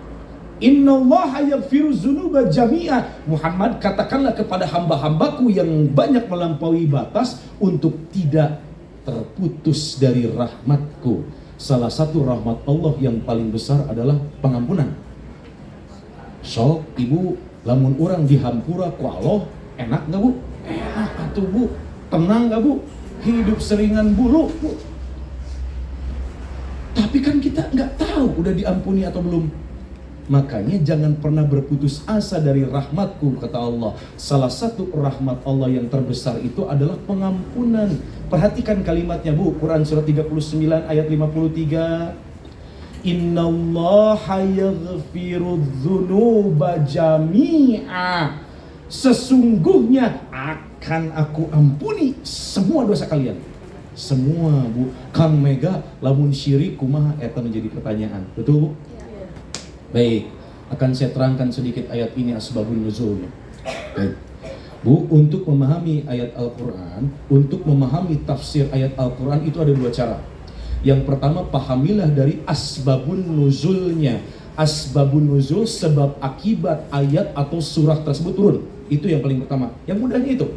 Innallaha yaghfiruz dzunuba jami'a. Muhammad, katakanlah kepada hamba-hambaku yang banyak melampaui batas untuk tidak terputus dari rahmatku. Salah satu rahmat Allah yang paling besar adalah pengampunan. So, ibu, lamun orang dihampura ku Allah, enak gak bu? Enak atuh bu. Tenang gak bu? Hidup seringan bulu bu. Tapi kan kita gak tahu udah diampuni atau belum. Makanya jangan pernah berputus asa dari rahmatku, kata Allah. Salah satu rahmat Allah yang terbesar itu adalah pengampunan. Perhatikan kalimatnya bu, Quran surat 39 ayat 53. Innallaha yaghfirudz dzunuba jami'a. Sesungguhnya akan aku ampuni semua dosa kalian. Semua bu. Kang Mega lamun syirik kumaha eta menjadi pertanyaan. Betul bu? Baik, akan saya terangkan sedikit ayat ini asbabun nuzulnya. Baik. Bu, untuk memahami ayat Al-Quran, untuk memahami tafsir ayat Al-Quran itu ada dua cara. Yang pertama, pahamilah dari asbabun nuzulnya. Asbabun nuzul, sebab akibat ayat atau surah tersebut turun. Itu yang paling pertama. Yang mudahnya itu.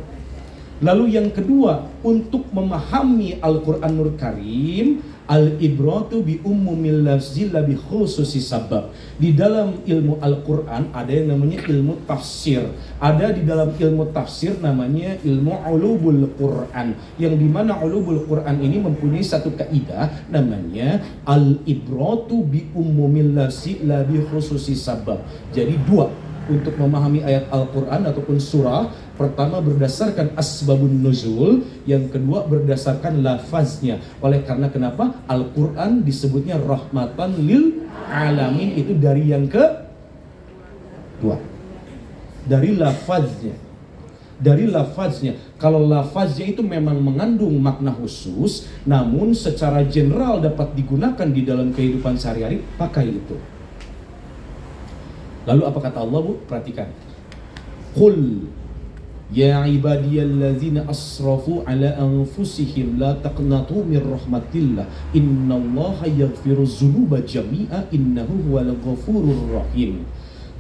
Lalu yang kedua, untuk memahami Al-Quranul Karim, al-ibratu bi ummumil lafzi la bi khususi sabab. Di dalam ilmu Al-Quran ada yang namanya ilmu tafsir. Ada di dalam ilmu tafsir namanya ilmu ulubul Quran. Yang dimana ulubul Quran ini mempunyai satu kaidah namanya al-ibratu bi ummumil lafzi la bi khususi sabab. Jadi dua untuk memahami ayat Al-Quran ataupun surah. Pertama berdasarkan asbabun nuzul, yang kedua berdasarkan lafaznya. Oleh karena kenapa? Al-Quran disebutnya rahmatan lil alamin, itu dari yang kedua. Dari lafaznya. Dari lafaznya. Kalau lafaznya itu memang mengandung makna khusus, namun secara general dapat digunakan di dalam kehidupan sehari-hari, pakai itu. Lalu apa kata Allah bu? Perhatikan. Qul ya ibadiyalladzina asrafu ala anfusihim la taqnatu mir rahmatillah innallaha yaghfiruz dzunuba jami'a innahu huwal ghafurur rahim.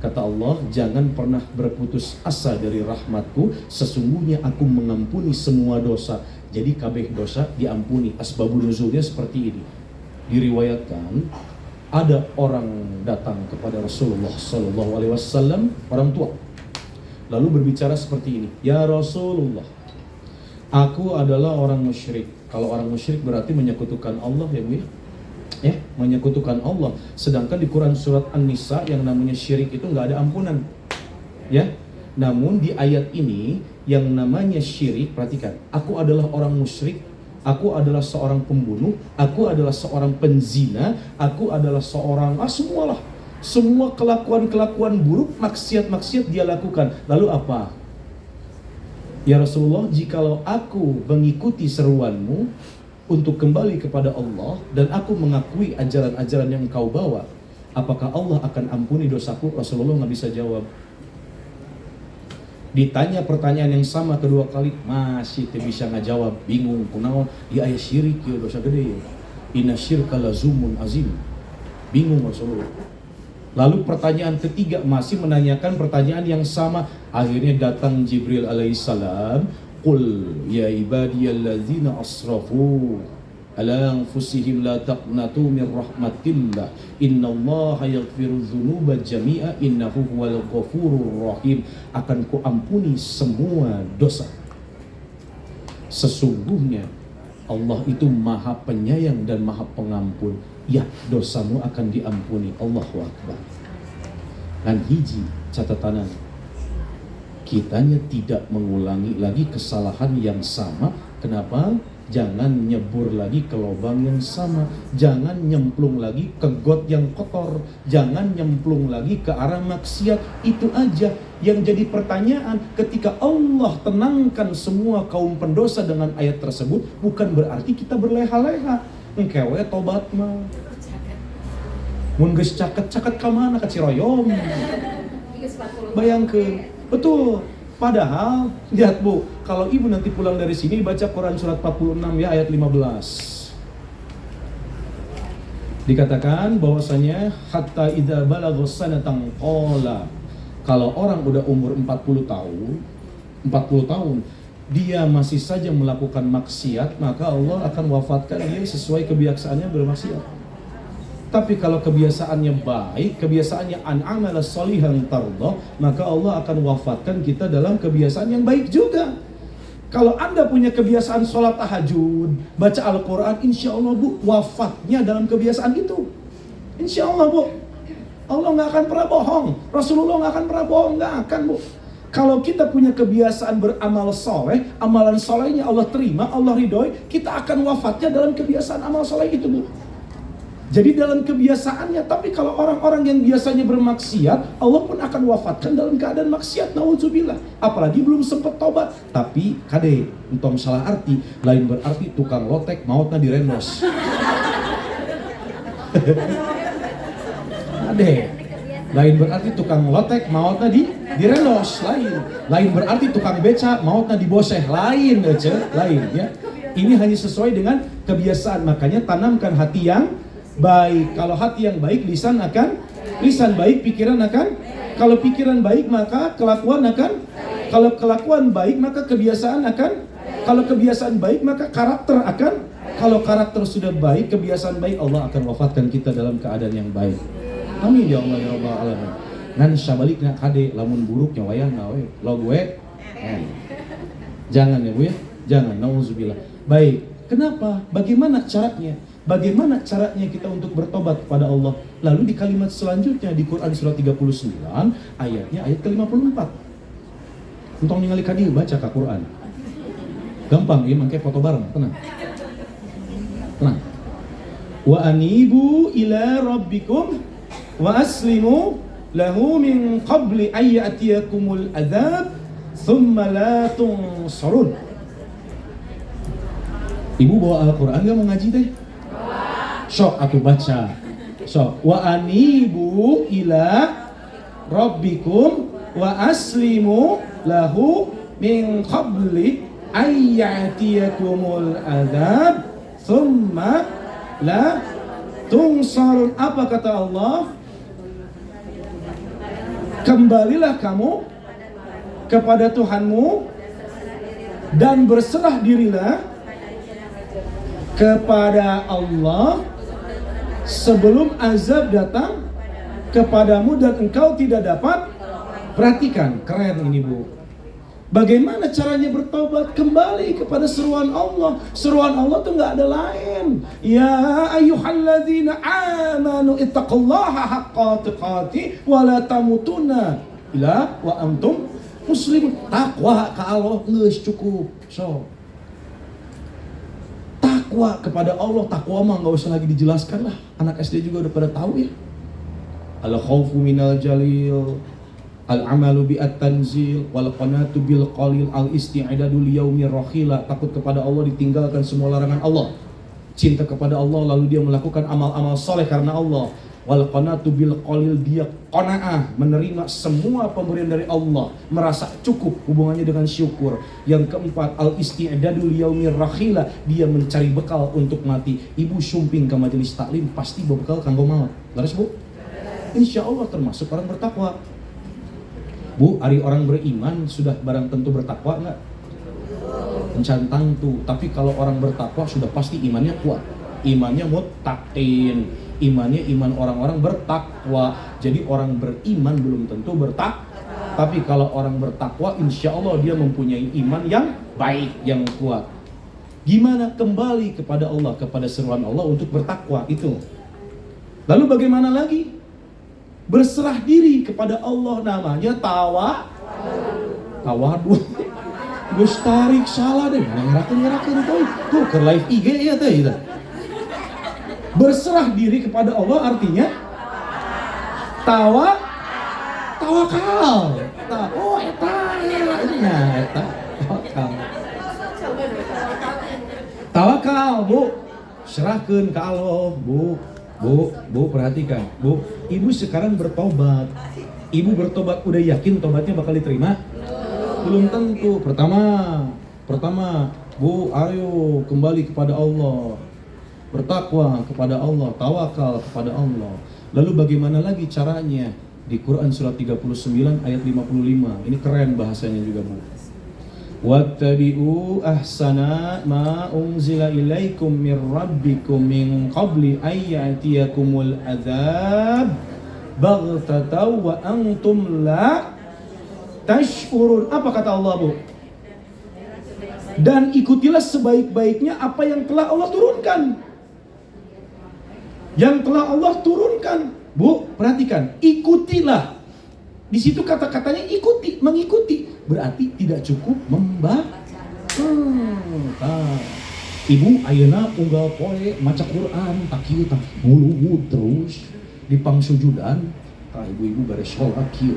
Kata Allah, jangan pernah berputus asa dari rahmatku, sesungguhnya aku mengampuni semua dosa. Jadi kabeh dosa diampuni. Asbabun nuzulnya seperti ini. Diriwayatkan ada orang datang kepada Rasulullah SAW, orang tua. Lalu berbicara seperti ini, ya Rasulullah, aku adalah orang musyrik. Kalau orang musyrik berarti menyekutukan Allah ya bu ya? Menyekutukan Allah. Sedangkan di Quran surat An-Nisa yang namanya syirik itu nggak ada ampunan. Ya, namun di ayat ini yang namanya syirik, perhatikan, aku adalah orang musyrik, aku adalah seorang pembunuh, aku adalah seorang penzina, aku adalah seorang semualah. Semua kelakuan-kelakuan buruk, maksiat-maksiat dia lakukan. Lalu apa? Ya Rasulullah, jikalau aku mengikuti seruanmu untuk kembali kepada Allah dan aku mengakui ajaran-ajaran yang engkau bawa, apakah Allah akan ampuni dosaku? Rasulullah nggak bisa jawab. Ditanya pertanyaan yang sama kedua kali, masih tidak bisa ngajawab, bingung. Kunaon? Ya ayah syirik, ya dosa gede. Inna syirka lazumun azim. Bingung Rasulullah. Lalu pertanyaan ketiga masih menanyakan pertanyaan yang sama. Akhirnya datang Jibril alaihissalam. Qul ya ibadiyalladzina asrafu ala anfusihim la taqnatu min rahmatillah innallaha yaghfirudz dzunuba jami'a innahu huwal ghafurur rahim. Akan ku ampuni semua dosa. Sesungguhnya Allah itu maha penyayang dan maha pengampun. Ya, dosamu akan diampuni. Allahu Akbar. Dan hiji catatanan, kitanya tidak mengulangi lagi kesalahan yang sama. Kenapa? Jangan nyebur lagi ke lubang yang sama. Jangan nyemplung lagi ke got yang kotor. Jangan nyemplung lagi ke arah maksiat. Itu aja yang jadi pertanyaan. Ketika Allah tenangkan semua kaum pendosa dengan ayat tersebut, bukan berarti kita berleha-leha. Engkewe tobat mah. Mun geus caket-caket ka mana? Ka Ciroyom. Bayangkeun. Betul. Padahal, lihat Bu, kalau ibu nanti pulang dari sini baca Quran surat 46 ya ayat 15. Dikatakan bahwasanya hatta idza balagha sanatan qala. Kalau orang udah umur 40 tahun, dia masih saja melakukan maksiat, maka Allah akan wafatkan dia sesuai kebiasaannya bermaksiat. Tapi kalau kebiasaannya baik, kebiasaannya an'amala sholihan tardah, maka Allah akan wafatkan kita dalam kebiasaan yang baik juga. Kalau Anda punya kebiasaan sholat tahajud, baca Al-Quran, insya Allah Bu, wafatnya dalam kebiasaan itu. Insya Allah Bu. Allah nggak akan pernah bohong. Rasulullah nggak akan pernah bohong, nggak akan Bu. Kalau kita punya kebiasaan beramal soleh, amalan solehnya Allah terima, Allah ridhoi, kita akan wafatnya dalam kebiasaan amal soleh itu Bu. Jadi dalam kebiasaannya, tapi kalau orang-orang yang biasanya bermaksiat, Allah pun akan wafatkan dalam keadaan maksiat, naudzubillah. Apalagi belum sempat tobat. Tapi kade, entong salah arti, lain berarti tukang lotek mautna direndos. Kade, lain berarti tukang lotek mautna direndos, lain berarti tukang beca mautna diboseh, lain ya. Ini hanya sesuai dengan kebiasaan, makanya tanamkan hati yang baik. Kalau hati yang baik, lisan baik, pikiran akan. Kalau pikiran baik, maka kelakuan akan. Kalau kelakuan baik, maka kebiasaan akan. Kalau kebiasaan baik, maka karakter akan. Kalau karakter sudah baik, kebiasaan baik, Allah akan wafatkan kita dalam keadaan yang baik. Amin ya Allah ya Rabbal alamin. Ngan sabalikna kade lamun buruknya wayahna we. Lo gue. Jangan ya Bu ya. Jangan, nauzubillah. Baik. Kenapa? Bagaimana caranya? Bagaimana caranya kita untuk bertobat kepada Allah? Lalu di kalimat selanjutnya di Quran surat 39 ayatnya ayat ke-54. Entong ningali ka dieu baca ka Quran. Gampang ieu mangke foto bareng, tenang. Tenang. Wa anibu ila rabbikum wa aslimu lahu min qabli ay ya'tiyakumul adzab thumma la tunsarun. Ibu bawa Al-Quran gak mau ngaji teh? Sok aku baca. Sok wa anibu ila rabbikum wa aslimu lahu min qabli ayyatiyakumul adzab thumma la tunsarun. Apa kata Allah? Kembalilah kamu kepada Tuhanmu dan berserah dirilah kepada Allah sebelum azab datang kepadamu dan engkau tidak dapat. Perhatikan, keren ini Bu. Bagaimana caranya bertobat? Kembali kepada seruan Allah. Seruan Allah tuh nggak ada lain. Ya ayyuhalladzina amanu ittaqullaha haqqa tuqatih wa la tamutunna illa wa antum muslimun. Takwa ke Allah geus cukup. So takwa kepada Allah, takwa mah nggak usah lagi dijelaskan lah. Anak SD juga udah pada tahu ya. Al khaufu minal jalil, al amalu bi at-tanzil, wal qanatu bil qalil, al isti'dadu li yaumir rakhila. Takut kepada Allah, ditinggalkan semua larangan Allah. Cinta kepada Allah, lalu dia melakukan amal-amal soleh karena Allah. Wal qanatu bil qalil, dia qanaah, menerima semua pemberian dari Allah, merasa cukup, hubungannya dengan syukur. Yang keempat, al isti'dadu li yaumir rakhila, dia mencari bekal untuk mati. Ibu sumping ke majelis taklim pasti bekal kanggo maut. Laras Bu? Insya Allah termasuk orang bertakwa. Bu, ari orang beriman sudah barang tentu bertakwa enggak? Encantang tuh. Tapi kalau orang bertakwa sudah pasti imannya kuat. Imannya muttaqin. Imannya iman orang-orang bertakwa. Jadi orang beriman belum tentu bertakwa. Tapi kalau orang bertakwa, insya Allah dia mempunyai iman yang baik, yang kuat. Gimana? Kembali kepada Allah, kepada seruan Allah untuk bertakwa itu. Lalu bagaimana lagi? Berserah diri kepada Allah, namanya tawadu. Geus tarik salah deh, ngerakeun tuh ke live IG ya teh itu. Berserah diri kepada Allah artinya tawakal. Oh eta tawakal, Bu. Serahkeun ke Allah, Bu, perhatikan, Bu. Ibu sekarang bertobat. Ibu bertobat udah yakin tobatnya bakal diterima? Belum tentu. Pertama, Bu, ayo kembali kepada Allah. Bertakwa kepada Allah, tawakal kepada Allah. Lalu bagaimana lagi caranya? Di Quran surat 39 ayat 55. Ini keren bahasanya juga, Bu. Wattabi'u ahsana ma unzila ilaikum mir rabbikum min qabli ayyatiyakumul adzab baghtatan wa antum la tashkurun. Apa kata Allah, Bu? Dan ikutilah sebaik-baiknya apa yang telah Allah turunkan. Yang telah Allah turunkan. Bu, perhatikan, ikutilah. Di situ kata-katanya ikuti, mengikuti. Berarti tidak cukup membaca. Ibu ayeuna unggal poe maca Quran tak kieu tak muluhud terus di pangsujudan. Ibu-ibu beres salat kieu.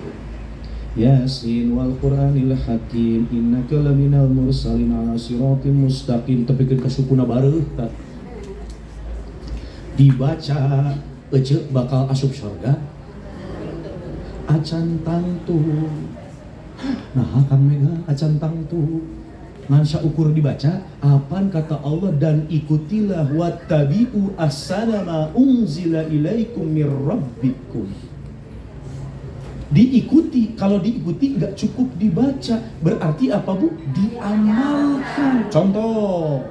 Yasin wal Qur'anil Hakim innaka laminal mursalin ala siratim mustaqim. Tepikeun ka supuna bareuh tah. Dibaca ece bakal asup surga. Acan tangtu. Nah, Kang Mega acan tangtu. Ngan ukur dibaca, apaan kata Allah dan ikutilah wattabi'u ahsana ma unzila ilaikum mir rabbikum. Diikuti, kalau diikuti nggak cukup dibaca, berarti apa, Bu? Diamalkan. Contoh,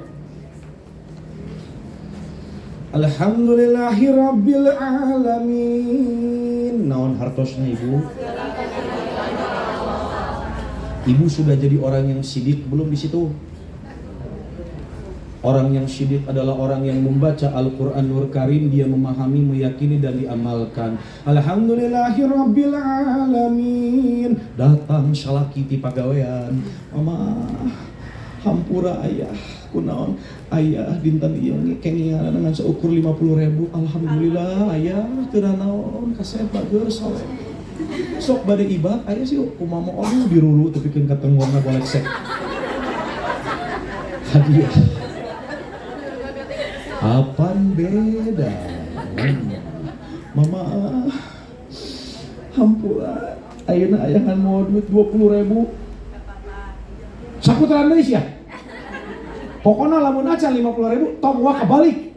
Alhamdulillahi Rabbil Alamin. Naon hartosna Ibu? Ibu sudah jadi orang yang sidik belum di situ? Orang yang sidik adalah orang yang membaca Al-Quranul Karim, dia memahami, meyakini dan diamalkan. Alhamdulillahi Rabbil Alamin. Datang salaki ti pagawean, Mama hampura ayah kunaon ayah dinten ieu kengian dengan seukur 50.000. Alhamdulillah ayah teu naon kaset bager soleh. Sok bade ibak aya sih kumaha orang diruru tapi pikeun katengorna golek sek. Hadiah. Apaan beda? Mama hampura ayeuna ayangan mau duit 20.000. Saputra Indonesia. Pokoknya lamun acan 50.000 tong wa kebalik.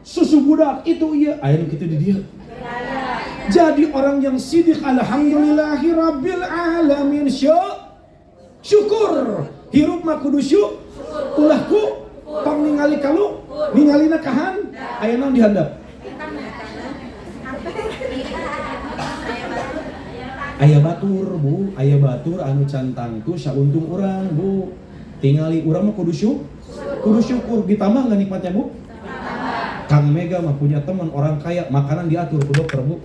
Susu budak itu iya ayeuna kitu di dieu. Jadi orang yang sidik alhamdulillahi rabbil alamin syukur. Hirup mah kudu ulahku pang ningali kalu ningalina kahan aya naon dihandap. Aya batur, Bu, aya batur anu cantang tuh sauntung urang, Bu. Tingali urang mah kudu syukur. Ditambah enggak nikmatnya, Bu? Kang Mega mah punya teman orang kaya, makanan diatur ku dokter, Bu.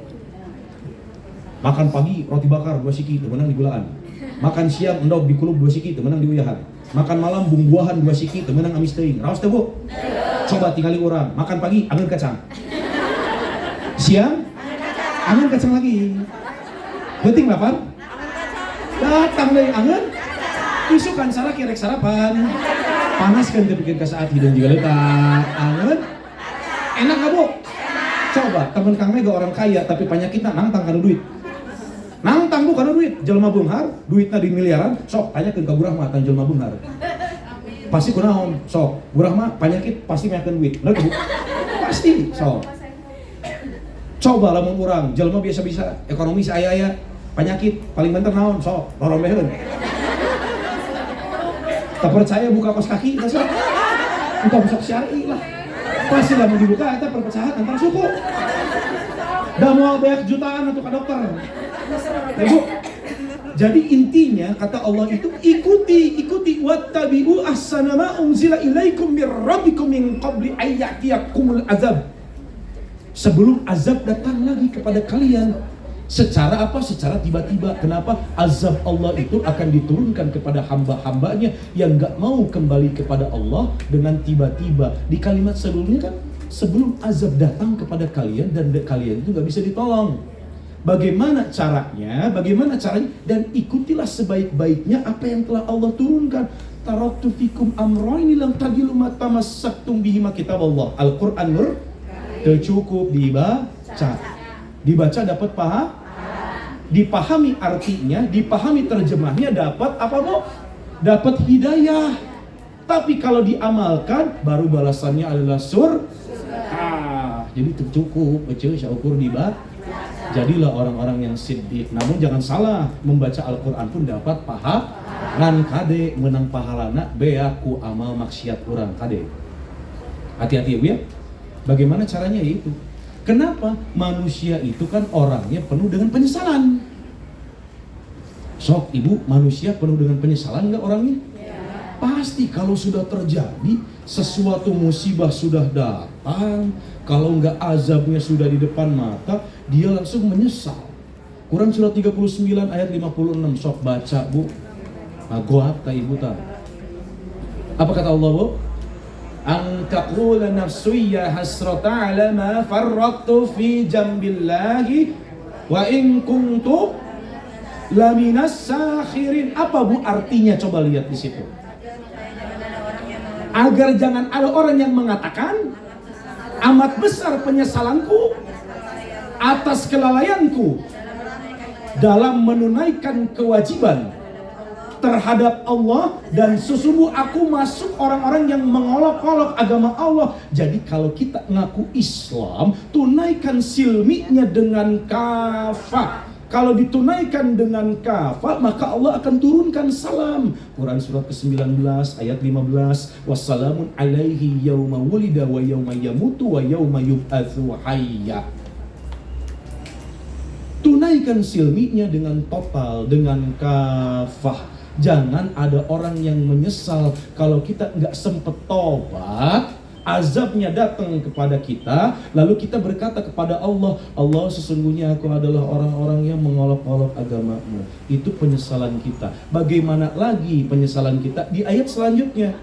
Makan pagi roti bakar 2 siki, temenang di gulaan. Makan siang endog di kulub 2 siki, temenang di uyahan. Makan malam bungbuahan 2 siki, temenang amis teuing. Raos teh, Bu? Coba tinggali urang. Makan pagi angin kacang. Siang angin kacang lagi. Penting lapar? Datang dari angin. Isukan salah kirek sarapan. Panaskan bikin ke saat hidung juga letak. Angin. Enak gak, Bu? Coba temen Kang Mega orang kaya tapi penyakitnya nangtang karena duit. Nangtang Bu karena duit. Jelema beunghar, duitnya di miliaran. Sok tanyakeun ka Burah mah tang jelema beunghar. Pasti kunaon? Sok, Burah mah penyakit pasti meyakeun duit. Bener Bu? Pasti. Sok. Coba lamun urang, jelema biasa-biasa ekonomi aya-aya, penyakit paling bentar naon? Sok, rorombeheun. Tak percaya buka kos kaki, sok. Engkau sok syar'i lah. Pasti lah mau dibuka, itu perpecahan antar suku. Dah mau banyak jutaan untuk ke dokter. Ya, Bu. Jadi intinya kata Allah itu ikuti wattabi'u ahsana ma unzila ilaikum mir rabbikum min qabli ayyatiyakumul azab. Sebelum azab datang lagi kepada kalian. Secara apa? Secara tiba-tiba. Kenapa? Azab Allah itu akan diturunkan kepada hamba-hambanya yang gak mau kembali kepada Allah dengan tiba-tiba. Di kalimat sebelumnya kan, sebelum azab datang kepada kalian dan kalian itu gak bisa ditolong. Bagaimana caranya? Dan ikutilah sebaik-baiknya apa yang telah Allah turunkan. Taraktu fikum amroini lam tadilu ma tamassaktum bihima kitab Allah. Al-Quran Nur. Cukup dibaca dapat paham, dipahami artinya, dipahami terjemahnya, dapat apa Bu? Dapat hidayah. Tapi kalau diamalkan baru balasannya adalah jadi cukup syukur dibaca. Jadilah orang-orang yang siddiq. Namun jangan salah, membaca Al-Quran pun dapat pahala kade menang pahalana beaku amal maksiat kurang kade. Hati-hati ya Bu ya. Bagaimana caranya itu? Kenapa? Manusia itu kan orangnya penuh dengan penyesalan. Sok ibu, manusia penuh dengan penyesalan nggak orangnya? Pasti kalau sudah terjadi sesuatu musibah sudah datang, kalau nggak azabnya sudah di depan mata, dia langsung menyesal. Quran surat 39 ayat 56, sok baca Bu. Goat ka ibu ta. Apa kata Allah Bu? An taqula nafsi ya hasrata ala ma farrattu fi jambillahi wa in kuntu laminas sakhirin. Apa Bu artinya? Coba lihat di situ. Agar jangan ada orang yang mengatakan amat besar penyesalanku atas kelalaianku dalam menunaikan kewajiban terhadap Allah, dan sesungguh aku masuk orang-orang yang mengolok-olok agama Allah. Jadi kalau kita ngaku Islam, tunaikan silminya dengan kafah. Kalau ditunaikan dengan kafah, maka Allah akan turunkan salam. Quran surat ke-19 ayat 15. Wassalamun alaihi yauma wulida wa yauma yamutu wa yauma yub'atsu hayya. Tunaikan silminya dengan total, dengan kafah. Jangan ada orang yang menyesal kalau kita nggak sempet tobat, azabnya datang kepada kita, lalu kita berkata kepada Allah, Allah sesungguhnya aku adalah orang-orang yang mengolok-olok agamamu. Itu penyesalan kita. Bagaimana lagi penyesalan kita di ayat selanjutnya?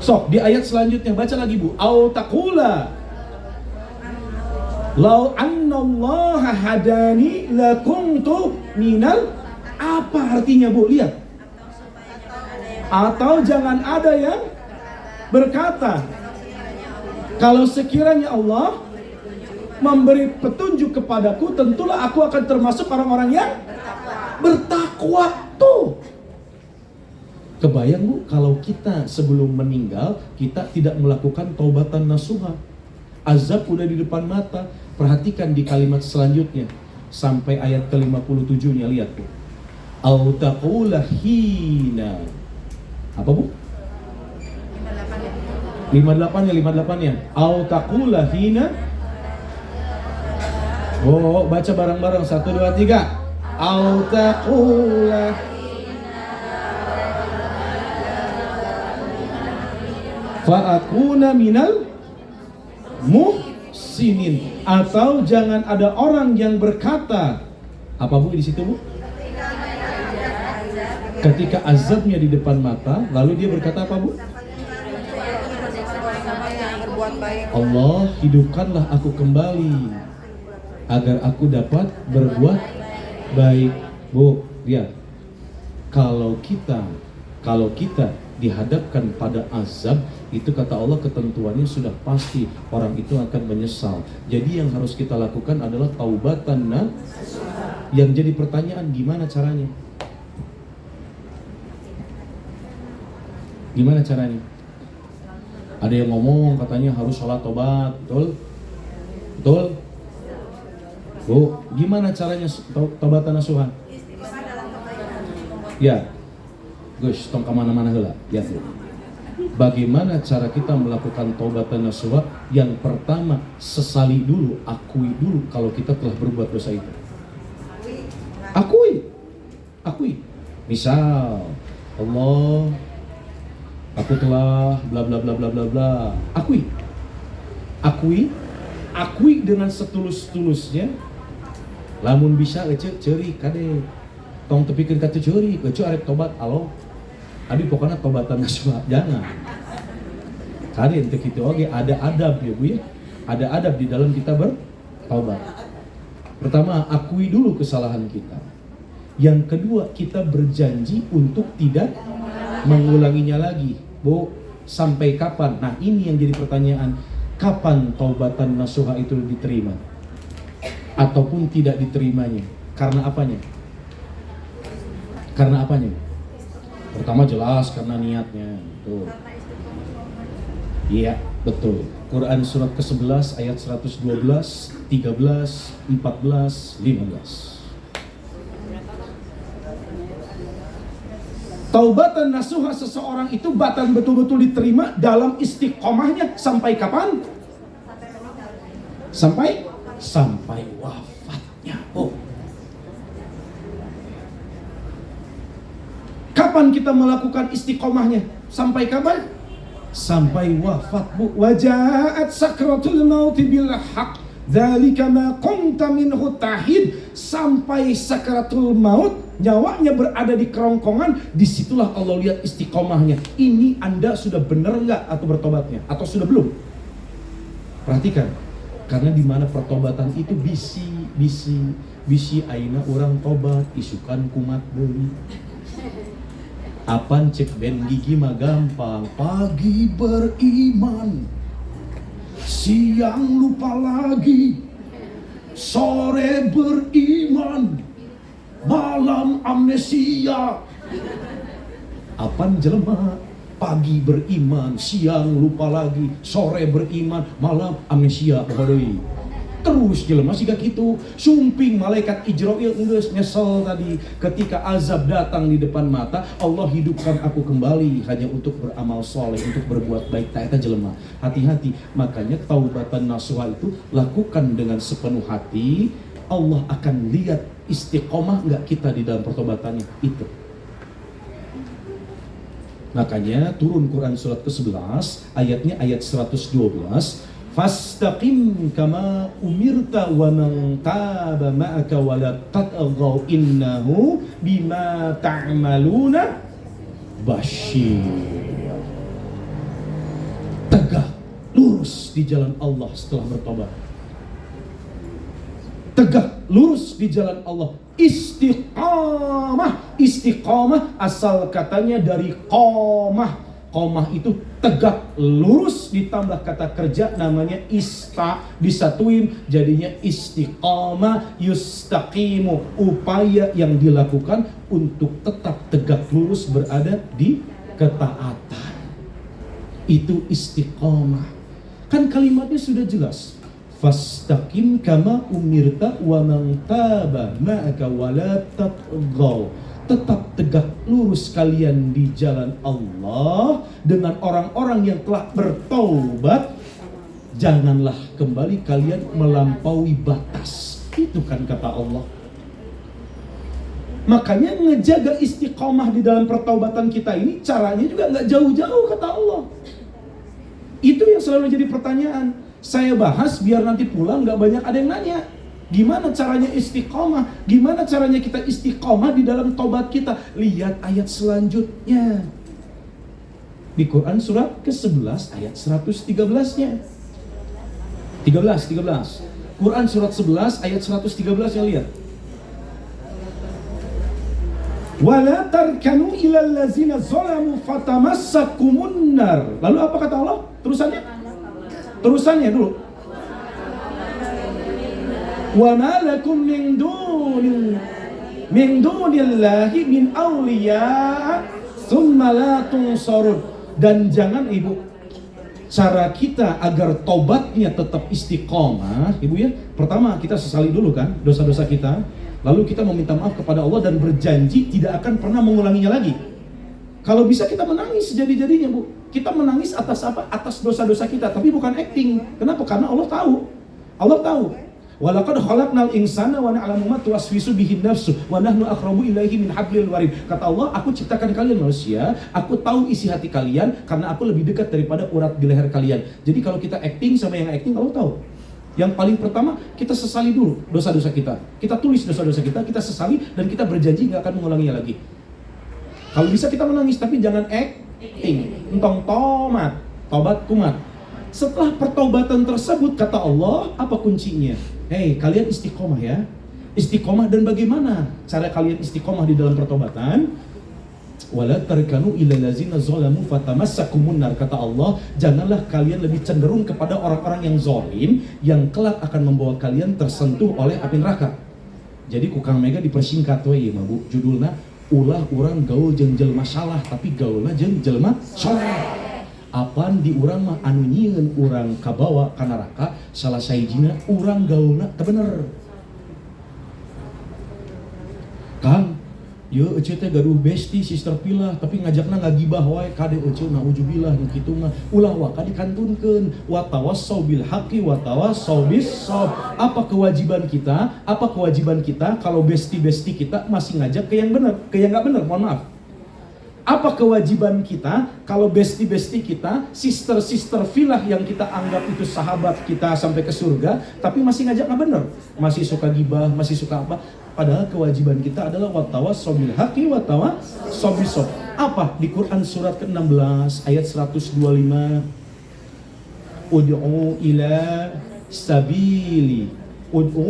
Sok, di ayat selanjutnya baca lagi Bu. Au taqula lau annallaha hadani lakuntu minal. Apa artinya Bu? Lihat. Atau jangan ada yang berkata, kalau sekiranya Allah memberi petunjuk kepadaku, tentulah aku akan termasuk orang-orang yang bertakwa. Tuh. Kebayang Bu, kalau kita sebelum meninggal, kita tidak melakukan taubatan nasuha. Azab udah di depan mata. Perhatikan di kalimat selanjutnya. Sampai ayat ke-57-nya, lihat Bu. Au taqula hina. Apa Bu? 58-nya. Au taqula hina. Oh, baca bareng-bareng 1 2 3. Au taqula fa akuna minal muhsinin. Atau jangan ada orang yang berkata, apa Bu di situ Bu? Ketika azabnya di depan mata, lalu dia berkata apa Bu? Allah, hidupkanlah aku kembali agar aku dapat berbuat baik. Bu, lihat. Kalau kita dihadapkan pada azab, itu kata Allah ketentuannya sudah pasti, orang itu akan menyesal. Jadi yang harus kita lakukan adalah taubatan. Yang jadi pertanyaan, gimana caranya? Gimana caranya? Ada yang ngomong katanya harus sholat tobat, betul? Betul? Bu, gimana caranya tobatan nasuha? Ya, Gus, tong kemana-mana heula. Ya, bagaimana cara kita melakukan taubatan nasuha? Yang pertama, sesali dulu, akui dulu kalau kita telah berbuat dosa itu. Akui. Misal, Allah, aku telah bla bla bla bla bla bla. Akui dengan setulus-tulusnya Lamun bisa ece ceuri kade. Tong tepikeun ka teu ceuri, ece arek tobat alo. Abi pokoknya tobatan nasuha jangan. Kade teu kitu oge ada adab ya Bu ya. Ada adab di dalam kita bertobat. Pertama, akui dulu kesalahan kita. Yang kedua, kita berjanji untuk tidak mengulanginya lagi. Bu, sampai kapan? Nah, ini yang jadi pertanyaan. Kapan taubatan nasuha itu diterima? Ataupun tidak diterimanya? Karena apanya? Karena apanya? Pertama jelas karena niatnya. Tuh. Iya, betul. Quran surat ke-11 ayat 112, 13, 14, 15. Taubatan nasuha seseorang itu betul-betul diterima dalam istiqomahnya sampai kapan? Sampai wafatnya. Oh. Kapan kita melakukan istiqomahnya? Sampai kapan? Sampai wafat, Bu. Waja'at sakratul maut bil haqq dzalika ma kunta minhu tahid. Sampai sakratul maut, nyawanya berada di kerongkongan, disitulah Allah lihat istiqomahnya. Ini Anda sudah benar nggak atau bertobatnya? Atau sudah belum? Perhatikan, karena di mana pertobatan itu bisi aina orang tobat, isukan kumat deui. Apan cek ben gigi mah gampang. Pagi beriman, siang lupa lagi, sore beriman, malam amnesia. Apan jelema pagi beriman, siang lupa lagi, sore beriman, malam amnesia. Pokoknya terus jelema siga kitu. Sumping malaikat Ijrail geus nyesel tadi ketika azab datang di depan mata. Allah hidupkan aku kembali hanya untuk beramal soleh, untuk berbuat baik. Eta jelema hati-hati. Makanya taubatan nasuha itu lakukan dengan sepenuh hati. Allah akan lihat istiqomah enggak kita di dalam pertobatannya itu. Makanya turun Quran surat ke-11 ayatnya ayat 112. Fastaqim kama umirta wa man taba ma'aka wa la tatghaw innahu bima ta'maluna basyir. Tegak lurus di jalan Allah setelah bertobat. Tegak lurus di jalan Allah. Istiqamah. Istiqamah asal katanya dari qamah. Qamah itu tegak lurus ditambah kata kerja namanya disatuin jadinya istiqamah. Yustaqimu, upaya yang dilakukan untuk tetap tegak lurus berada di ketaatan. Itu istiqamah. Kan kalimatnya sudah jelas. Fastaqim kama umirta wa man taba ma'aka wa la tatghaw. Tetap tegak lurus kalian di jalan Allah dengan orang-orang yang telah bertaubat. Janganlah kembali kalian melampaui batas. Itu kan kata Allah. Makanya ngejaga istiqomah di dalam pertaubatan kita ini caranya juga nggak jauh-jauh kata Allah. Itu yang selalu jadi pertanyaan. Saya bahas biar nanti pulang nggak banyak ada yang nanya. Gimana caranya istiqomah? Gimana caranya kita istiqomah di dalam tobat kita? Lihat ayat selanjutnya. Di Quran surat ke-11 ayat 113-nya. 13. Quran surat 11 ayat 113 ya, lihat. Wala tarkanu ilal ladzina zalamu fatamassakumun nar. Lalu apa kata Allah? Terusannya dulu. Wa ma lakum min dunillahi min awliya thumma la tunsarun. Dan jangan ibu, cara kita agar tobatnya tetap istiqomah, ibu ya, pertama kita sesali dulu kan dosa-dosa kita, lalu kita meminta maaf kepada Allah dan berjanji tidak akan pernah mengulanginya lagi. Kalau bisa kita menangis sejadi-jadinya, Bu. Kita menangis atas apa? Atas dosa-dosa kita, tapi bukan acting. Kenapa? Karena Allah tahu. Walaqad khalaqnal insana wa na'lamu ma tuwaswisu bihi nafsu wa nahnu aqrabu ilaihi min hablil warid. Kata Allah, aku ciptakan kalian manusia, aku tahu isi hati kalian karena aku lebih dekat daripada urat di leher kalian. Jadi kalau kita acting sama yang acting, Allah tahu. Yang paling pertama, kita sesali dulu dosa-dosa kita. Kita tulis dosa-dosa kita sesali, dan kita berjanji nggak akan mengulanginya lagi. Kalau bisa kita menangis, tapi jangan acting. Entong tobat kumat. Setelah pertobatan tersebut, kata Allah, apa kuncinya? Hei, kalian istiqomah ya. Istiqomah, dan bagaimana cara kalian istiqomah di dalam pertobatan? Wala tarkanu ilal ladzina zalamu fatamassakumun nar, kata Allah, janganlah kalian lebih cenderung kepada orang-orang yang zalim yang kelak akan membawa kalian tersentuh oleh api neraka. Jadi kukang mega dipersingkat we ieu mah Bu, judulna ulah urang gaul jeung jelema salah tapi gaulna jeung jelema saleh. Apan di urang mah anu nyieun urang kabawa ka neraka salah sahijina urang gaulna teu bener. Kang, yeuh ece teh gaduh besti sister pilah tapi ngajakna ngagibah wae kade ece naujubillah nu kitu mah ulah waka dikantunkeun wa tawassau bil haqqi wa tawassau bis sabr. Apa kewajiban kita? Apa kewajiban kita kalau besti-besti kita masih ngajak ke yang benar, ke yang enggak benar, mohon maaf. Apa kewajiban kita kalau besti-besti kita, sister-sister filah yang kita anggap itu sahabat kita sampai ke surga, tapi masih ngajak nggak bener, masih suka gibah, masih suka apa? Padahal kewajiban kita adalah wattawassau bil haqqi wattawassau bis sabr. Apa? Di Quran surat ke-16 ayat 125. Ud'u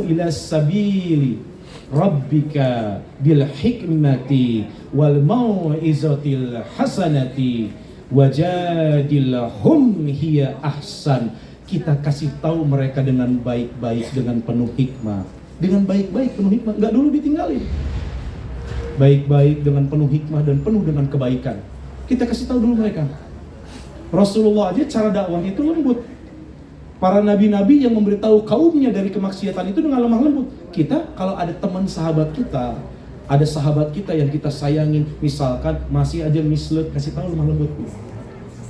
ila sabili Rabbika bil hikmati wal mau'izatil hasanati wajadilhum hiya ahsan. Kita kasih tahu mereka dengan baik-baik, dengan penuh hikmah. Dengan baik-baik penuh hikmah, enggak dulu ditinggalin. Baik-baik dengan penuh hikmah dan penuh dengan kebaikan. Kita kasih tahu dulu mereka. Rasulullah aja cara dakwahnya itu lembut. Para nabi-nabi yang memberitahu kaumnya dari kemaksiatan itu dengan lemah lembut. Kita kalau ada teman sahabat kita, ada sahabat kita yang kita sayangin, misalkan masih aja mislet, kasih tahu lemah lembut.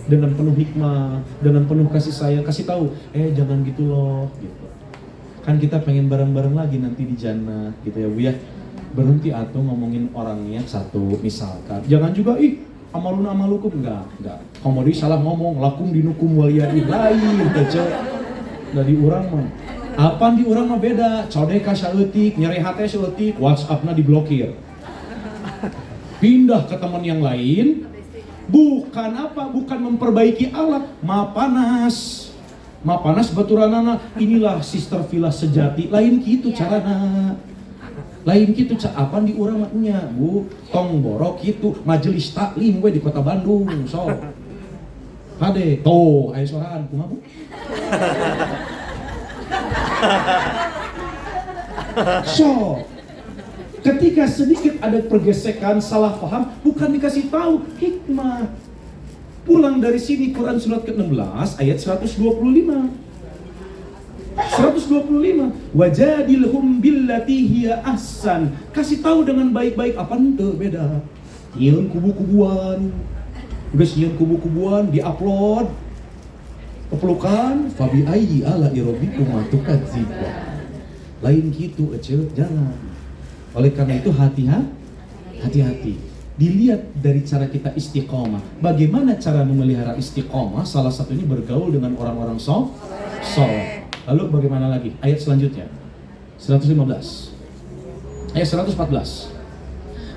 Dengan penuh hikmah, dengan penuh kasih sayang, kasih tahu, jangan gitu loh, gitu. Kan kita pengen bareng-bareng lagi nanti di jannah, gitu ya Bu ya. Berhenti atau ngomongin orangnya satu, misalkan. Jangan juga, amaluna amalukum, enggak. Komodi salah ngomong, lakum dinukum waliyadi lain, kece. Dari urang mah, apaan di urang mah beda, codeka saeutik, nyeri hate saeutik, WhatsApp-na diblokir. Pindah ke teman yang lain, bukan memperbaiki alat, ma panas baturanana, inilah sister villa sejati, lain gitu carana. Lain gitu apaan di urang mah nya, Bu, tong borok gitu, majelis taklim we di kota Bandung, so. Kade, tuh, aya soraan, kumaha Bu? So, ketika sedikit ada pergesekan, salah paham, bukan dikasih tahu hikmah. Pulang dari sini Quran surat ke-16 ayat 125. Wajadilhum billati hiya ahsan. Kasih tahu dengan baik-baik, apa ente beda. Nyieun kubu-kubuan. Geus nyieun kubu-kubuan di-upload. Pepelukan fabi ayyi ala irabbikum tukadzibun. Lain gitu ece, jangan. Oleh karena itu hati-hati. Dilihat dari cara kita istiqomah. Bagaimana cara memelihara istiqomah? Salah satunya bergaul dengan orang-orang saleh. Lalu bagaimana lagi? Ayat selanjutnya 115. Ayat 114.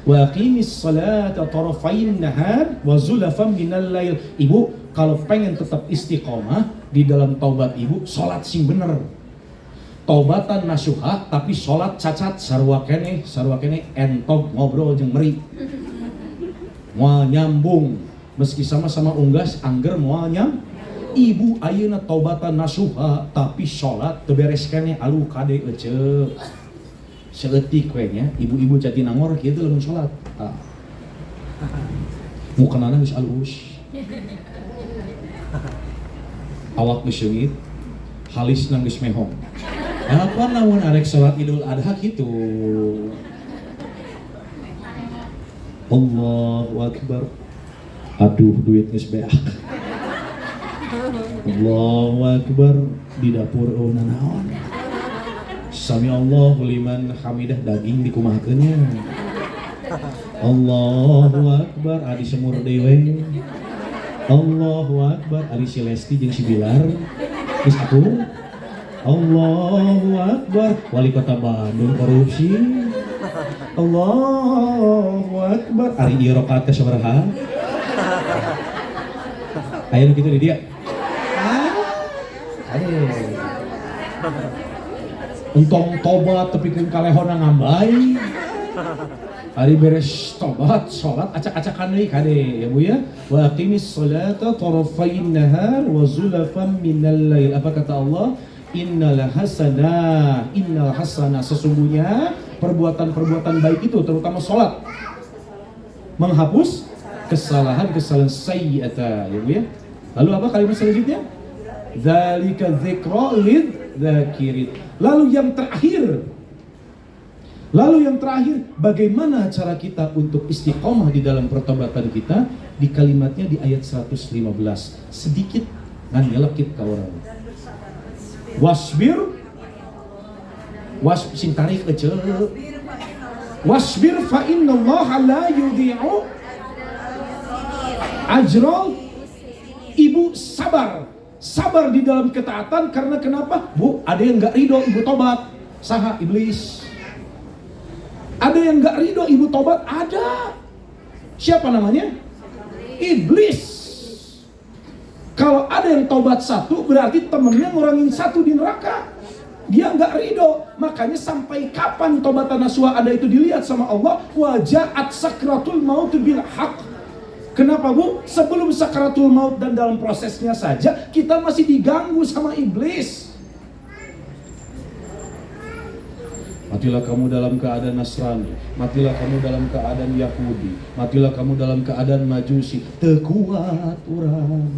Wa aqimis salata tarafayn nahar wa zulafan minal lail. Ibu, kalau pengen tetap istiqomah di dalam taubat ibu, salat sing bener. Taubatan nasuha tapi salat cacat sarua keneh entog ngobrol jeung meri. Moal nyambung meski sama-sama unggas angger moal nyambung. Ibu ayeuna taubatan nasuha tapi salat teu beres keneh aluh kade ece. Seutik we nya, ibu-ibu Jatinangor kieu teh lamun salat. Mukanana geus alus. Awak geus seungit, halisna geus mehong. Apa namun arek salat Idul Adha kitu. Allahu Akbar. Aduh duit geus beak. Allahu Akbar di dapur naon. Sami Allahu liman hamidah daging dikumahakeunnya. Allahu Akbar adi semur dewe. Allahu Akbar ari si Lesti jeung si Bilar. Geus atuh. Allahu Akbar. Wali kota Bandung korupsi. Allahu Akbar. Ari ieu rakaat ka sabaraha? Aya nu kitu di dia. Aduh. Entong tobat tepikeun kalehona ngambay. Ari beres tobat, salat acak-acakan deui kade ya Bu ya. Wa aqimis sholata tarafayn nahar wa zulafan minal lail. Apa kata Allah? Innal hasanah sesungguhnya perbuatan-perbuatan baik itu terutama salat menghapus kesalahan sayyi'ata ya Bu ya. Lalu apa kalimat selanjutnya? Dzalika dzikra lidzakirin. Lalu yang terakhir, bagaimana cara kita untuk istiqomah di dalam pertobatan kita? Di kalimatnya di ayat 115. Sedikit ngan nyelekit ka orang. Wasbir sing tarik ece. Wasbir fa innallaha la yudhi'u ajral. Ibu sabar di dalam ketaatan karena kenapa? Bu, ada yang enggak ridho ibu tobat. Saha iblis. Ada yang gak ridho ibu tobat? Ada. Siapa namanya? Iblis. Kalau ada yang tobat satu, berarti temennya ngurangin satu di neraka. Dia gak ridho. Makanya sampai kapan tobatan nasuha ada itu dilihat sama Allah. Waja'at sakratul maut bil haq. Kenapa Bu? Sebelum sakratul maut dan dalam prosesnya saja, kita masih diganggu sama iblis. Matilah kamu dalam keadaan Nasrani, matilah kamu dalam keadaan Yahudi, matilah kamu dalam keadaan Majusi. Tekuat orang.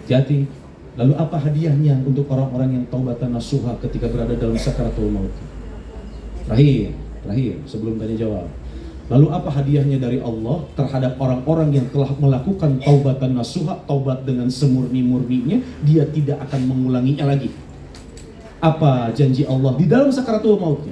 Jadi, lalu apa hadiahnya untuk orang-orang yang taubatan nasuha ketika berada dalam sakaratul maut? Terakhir, sebelum tanya jawab. Lalu apa hadiahnya dari Allah terhadap orang-orang yang telah melakukan taubatan nasuha, taubat dengan semurni-murninya, dia tidak akan mengulanginya lagi. Apa janji Allah di dalam sakaratul mautnya?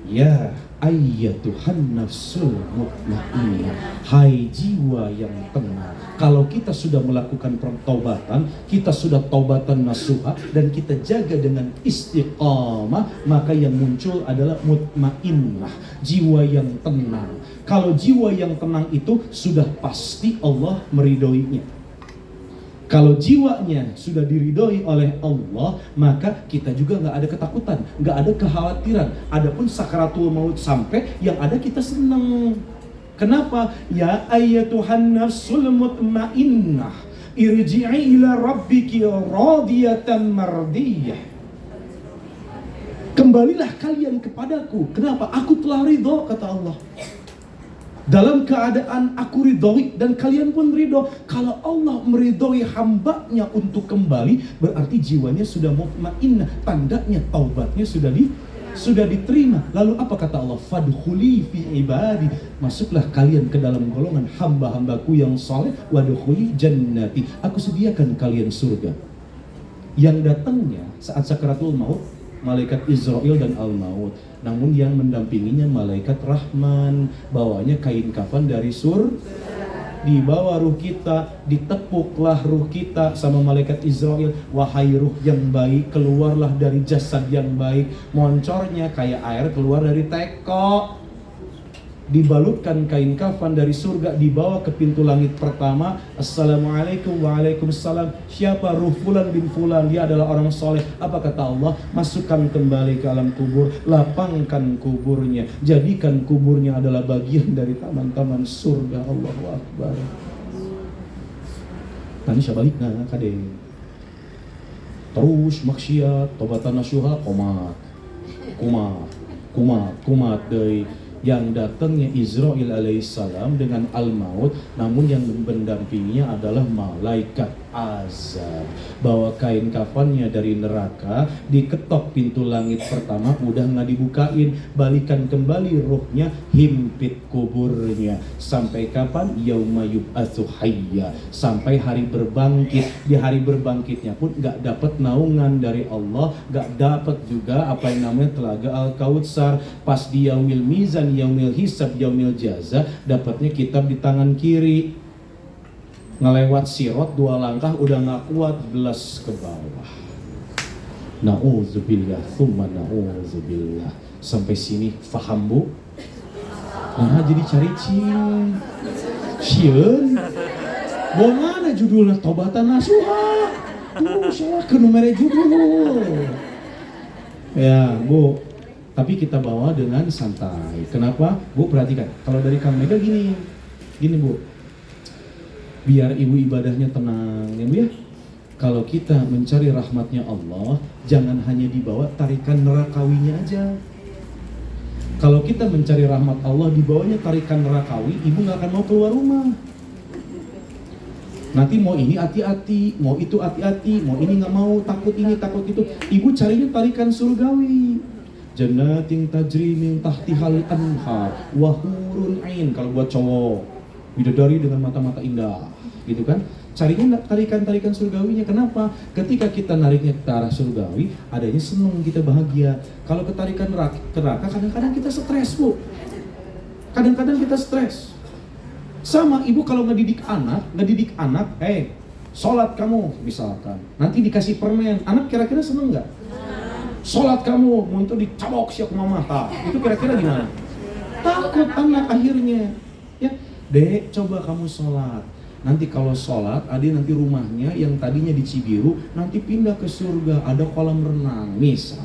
Ya ayyatuhan nafsul mutmainnah, hai jiwa yang tenang. Kalau kita sudah melakukan pertaubatan, kita sudah taubatan nasuha dan kita jaga dengan istiqamah, maka yang muncul adalah mutmainnah, jiwa yang tenang. Kalau jiwa yang tenang itu sudah pasti Allah meridhoinya. Kalau jiwanya sudah diridhoi oleh Allah, maka kita juga nggak ada ketakutan, nggak ada kekhawatiran. Adapun sakaratul maut sampai, yang ada kita senang. Kenapa? Ya ayyatuhan nafsul mutmainnah, irji'i ila rabbiki radiyatan mardiyah. Kembalilah kalian kepadaku. Kenapa? Aku telah ridho, kata Allah. Dalam keadaan aku ridhoi dan kalian pun ridho. Kalau Allah meridhoi hambanya untuk kembali, berarti jiwanya sudah mutmainnah. Tandanya taubatnya sudah diterima. Lalu apa kata Allah? Fadkhuli fi ibadi. Masuklah kalian ke dalam golongan hamba-hambaku yang saleh. Wadkhuli jannati. Aku sediakan kalian surga. Yang datangnya saat sakaratul maut, malaikat Israel dan Al-Maut. Namun yang mendampinginya malaikat Rahman. Bawanya kain kafan dari dibawa ruh kita, ditepuklah ruh kita sama malaikat Israel. Wahai ruh yang baik, keluarlah dari jasad yang baik. Moncornya kayak air keluar dari teko. Dibalutkan kain kafan dari surga, dibawa ke pintu langit pertama. Assalamualaikum, waalaikumsalam. Siapa? Ruh Fulan bin Fulan, dia adalah orang soleh. Apa kata Allah? Masukkan kembali ke alam kubur, lapangkan kuburnya, jadikan kuburnya adalah bagian dari taman-taman surga. Allahu Akbar. Tani sabalikna kade. Terus maksiat, tobatan nasuha, kumat deui. Yang datangnya Israel alaihissalam dengan Al-Maut, namun yang mendampinginya adalah malaikat azab. Bawa kain kafannya dari neraka, diketok pintu langit pertama, udah nggak dibukain, balikan kembali ruhnya, himpit kuburnya. Sampai kapan? Yauma yub'atsu hayya, sampai hari berbangkit. Di hari berbangkitnya pun nggak dapat naungan dari Allah, nggak dapat juga apa yang namanya telaga Al-Kautsar. Pas di yaumil mizan, yaumil hisab, yaumil jaza, dapatnya kitab di tangan kiri. ngelewat sirot 2 langkah udah nggak kuat, belas ke bawah. Na'udzubillah, thumma na'udzubillah. Sampai sini paham bu? Nah jadi cari cieun. Mana judulnya Tobatan Nasuha? Tuh salah ke nomor judul. Ya bu, tapi kita bawa dengan santai. Kenapa? Bu perhatikan, kalau dari Kang Mega gini bu. Biar ibu ibadahnya tenang ya bu ya. Kalau kita mencari rahmatnya Allah, jangan hanya dibawa tarikan nerakawinya aja. Kalau kita mencari rahmat Allah, dibawanya tarikan nerakawi, ibu gak akan mau keluar rumah. Nanti mau ini hati-hati, mau itu hati-hati, mau ini gak mau, takut ini, takut itu. Ibu carinya tarikan surgawi. Jannatin tajri min tahtihal anhar wa hurun ain. Kalau buat cowok, bidadari dengan mata-mata indah, gitu kan? Carinya tarikan-tarikan surgawinya. Kenapa? Ketika kita nariknya ke arah surgawi, adanya senang, kita bahagia. Kalau ketarikan neraka, kadang-kadang kita stres bu. Kadang-kadang kita stres. Sama ibu kalau ngedidik anak, sholat kamu misalkan. Nanti dikasih permen, anak kira-kira seneng nggak? Sholat kamu, untuk dicabok siap mama. Itu kira-kira gimana? Takut anak akhirnya. Ya, Dek, coba kamu sholat. Nanti kalau sholat, adik nanti rumahnya yang tadinya di Cibiru, nanti pindah ke surga, ada kolam renang, misal.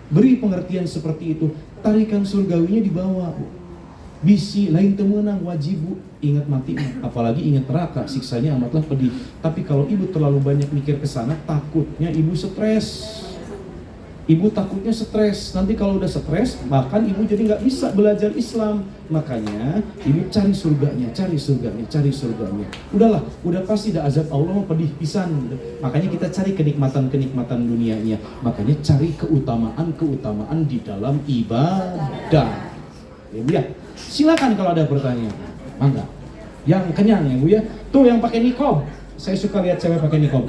Beri pengertian seperti itu, tarikan surgawinya dibawa. Bisi, lain temenang, wajib bu, ingat mati, apalagi ingat neraka, siksanya amatlah pedih. Tapi kalau ibu terlalu banyak mikir ke sana, takutnya ibu stres. Ibu takutnya stres, nanti kalau udah stres, bahkan ibu jadi nggak bisa belajar Islam. Makanya ibu cari surganya, cari surganya, cari surganya. Udahlah, udah pasti dah azab Allah pedih pisan. Makanya kita cari kenikmatan-kenikmatan dunianya. Makanya cari keutamaan-keutamaan di dalam ibadah. Ya Bu ya, silakan kalau ada pertanyaan. Mangga. Yang kenyang ya Bu ya. Tuh yang pakai niqab. Saya suka lihat cewek pakai niqab.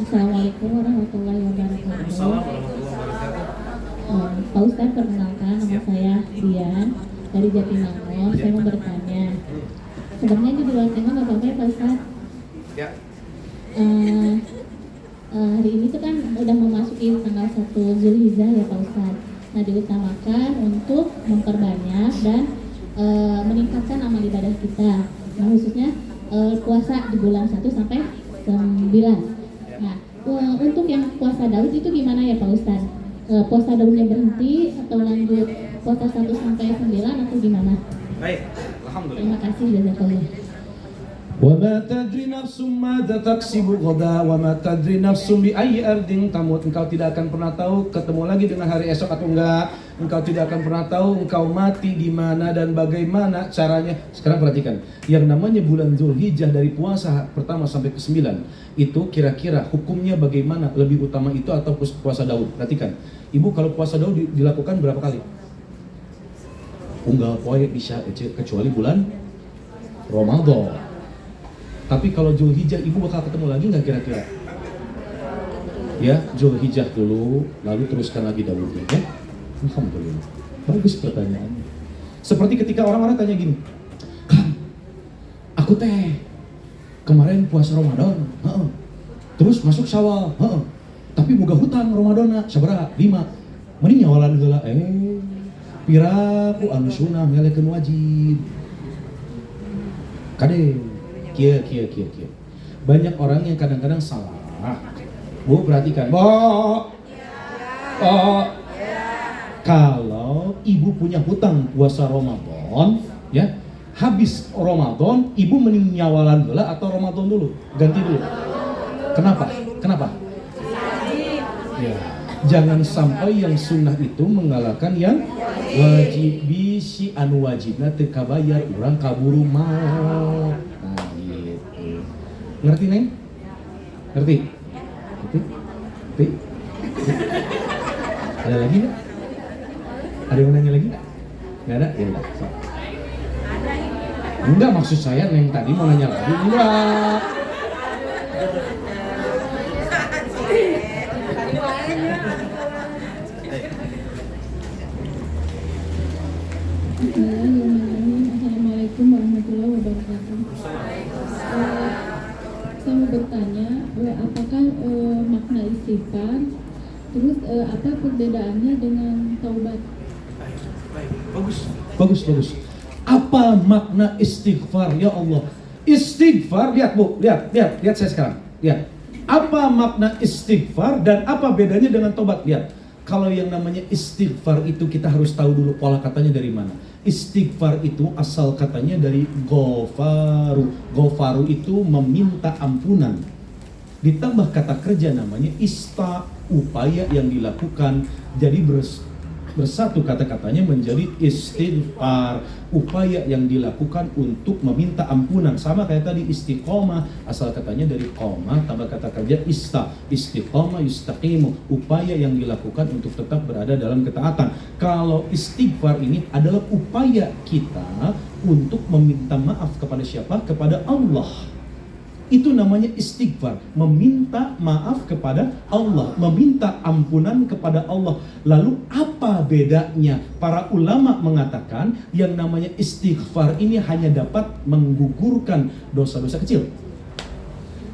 Assalamualaikum warahmatullahi wabarakatuh. Pak Ustadz, perkenalkan, nama saya Dian dari Jatinangor. Saya mau bertanya, sebenarnya judul tema nggak apa-apa ya Pak Ustadz? Ya. Hari ini tuh kan udah memasuki tanggal 1 Zulhijjah ya Pak Ustadz. Nah, diutamakan untuk memperbanyak dan meningkatkan amal ibadah kita. Nah, khususnya puasa di bulan 1 sampai 9. Nah, untuk yang puasa Daud itu gimana ya Pak Ustadz? Puasa Daudnya berhenti atau lanjut puasa 1 sampai 9 atau gimana? Baik, alhamdulillah. Terima kasih jazakallah. Wa ma tadri nafsum madza taksibu ghada wa ma tadri nafsum bi ayyi ardin tamut. Engkau tidak akan pernah tahu ketemu lagi dengan hari esok atau enggak. Engkau tidak akan pernah tahu engkau mati di mana dan bagaimana caranya. Sekarang perhatikan, yang namanya bulan Zulhijjah dari puasa pertama sampai ke-9 itu kira-kira hukumnya bagaimana? Lebih utama itu atau puasa Daud? Perhatikan. Ibu kalau puasa Daud dilakukan berapa kali? Unggal poe bisa kecuali bulan Ramadan. Tapi kalau Zulhijjah ibu bakal ketemu lagi nggak kira-kira? Ya, Zulhijjah dulu, lalu teruskan lagi Daudnya ya. Alhamdulillah. Bagus pertanyaannya. Seperti ketika orang-orang tanya gini, Kang, aku teh kemarin puasa Ramadan, terus masuk Syawal, tapi boga hutang Ramadana, sabaraha? 5. Mending nyawalan heula, piraku anu sunah ngelekeun wajib. Kade Kia. Banyak orang yang kadang-kadang salah. Bu perhatikan, kalau ibu punya hutang puasa Ramadan, ya habis Ramadan, ibu mending nyawalan dulu atau Ramadan dulu, ganti dulu. Kenapa? Ya, jangan sampai yang sunnah itu mengalahkan yang wajib. Bisi anu wajibna teu kabayar, urang kaburu mau. Ngerti Neng? Ngerti? Ada lagi nggak? Ada yang nanya lagi? Nggak ada? Ya udah. So. Enggak, maksud saya Neng tadi mau nanya lagi. Enggak. Assalamualaikum warahmatullahi wabarakatuh. Saya mau bertanya, apakah makna istighfar? Terus apa perbedaannya dengan taubat? Bagus. Apa makna istighfar? Ya Allah. Istighfar, lihat Bu, lihat saya sekarang. Lihat. Apa makna istighfar dan apa bedanya dengan tobat? Lihat. Kalau yang namanya istighfar itu kita harus tahu dulu pola katanya dari mana. Istighfar itu asal katanya dari ghafaru. Ghafaru itu meminta ampunan. Ditambah kata kerja namanya upaya yang dilakukan. Jadi bersatu kata-katanya menjadi istighfar, upaya yang dilakukan untuk meminta ampunan. Sama kayak tadi istiqomah, asal katanya dari qomah, tambah kata kerja istiqomah yustaqimu, upaya yang dilakukan untuk tetap berada dalam ketaatan. Kalau istighfar ini adalah upaya kita untuk meminta maaf kepada siapa? Kepada Allah. Itu namanya istighfar, meminta maaf kepada Allah, meminta ampunan kepada Allah. Lalu apa bedanya? Para ulama mengatakan yang namanya istighfar ini hanya dapat menggugurkan dosa-dosa kecil.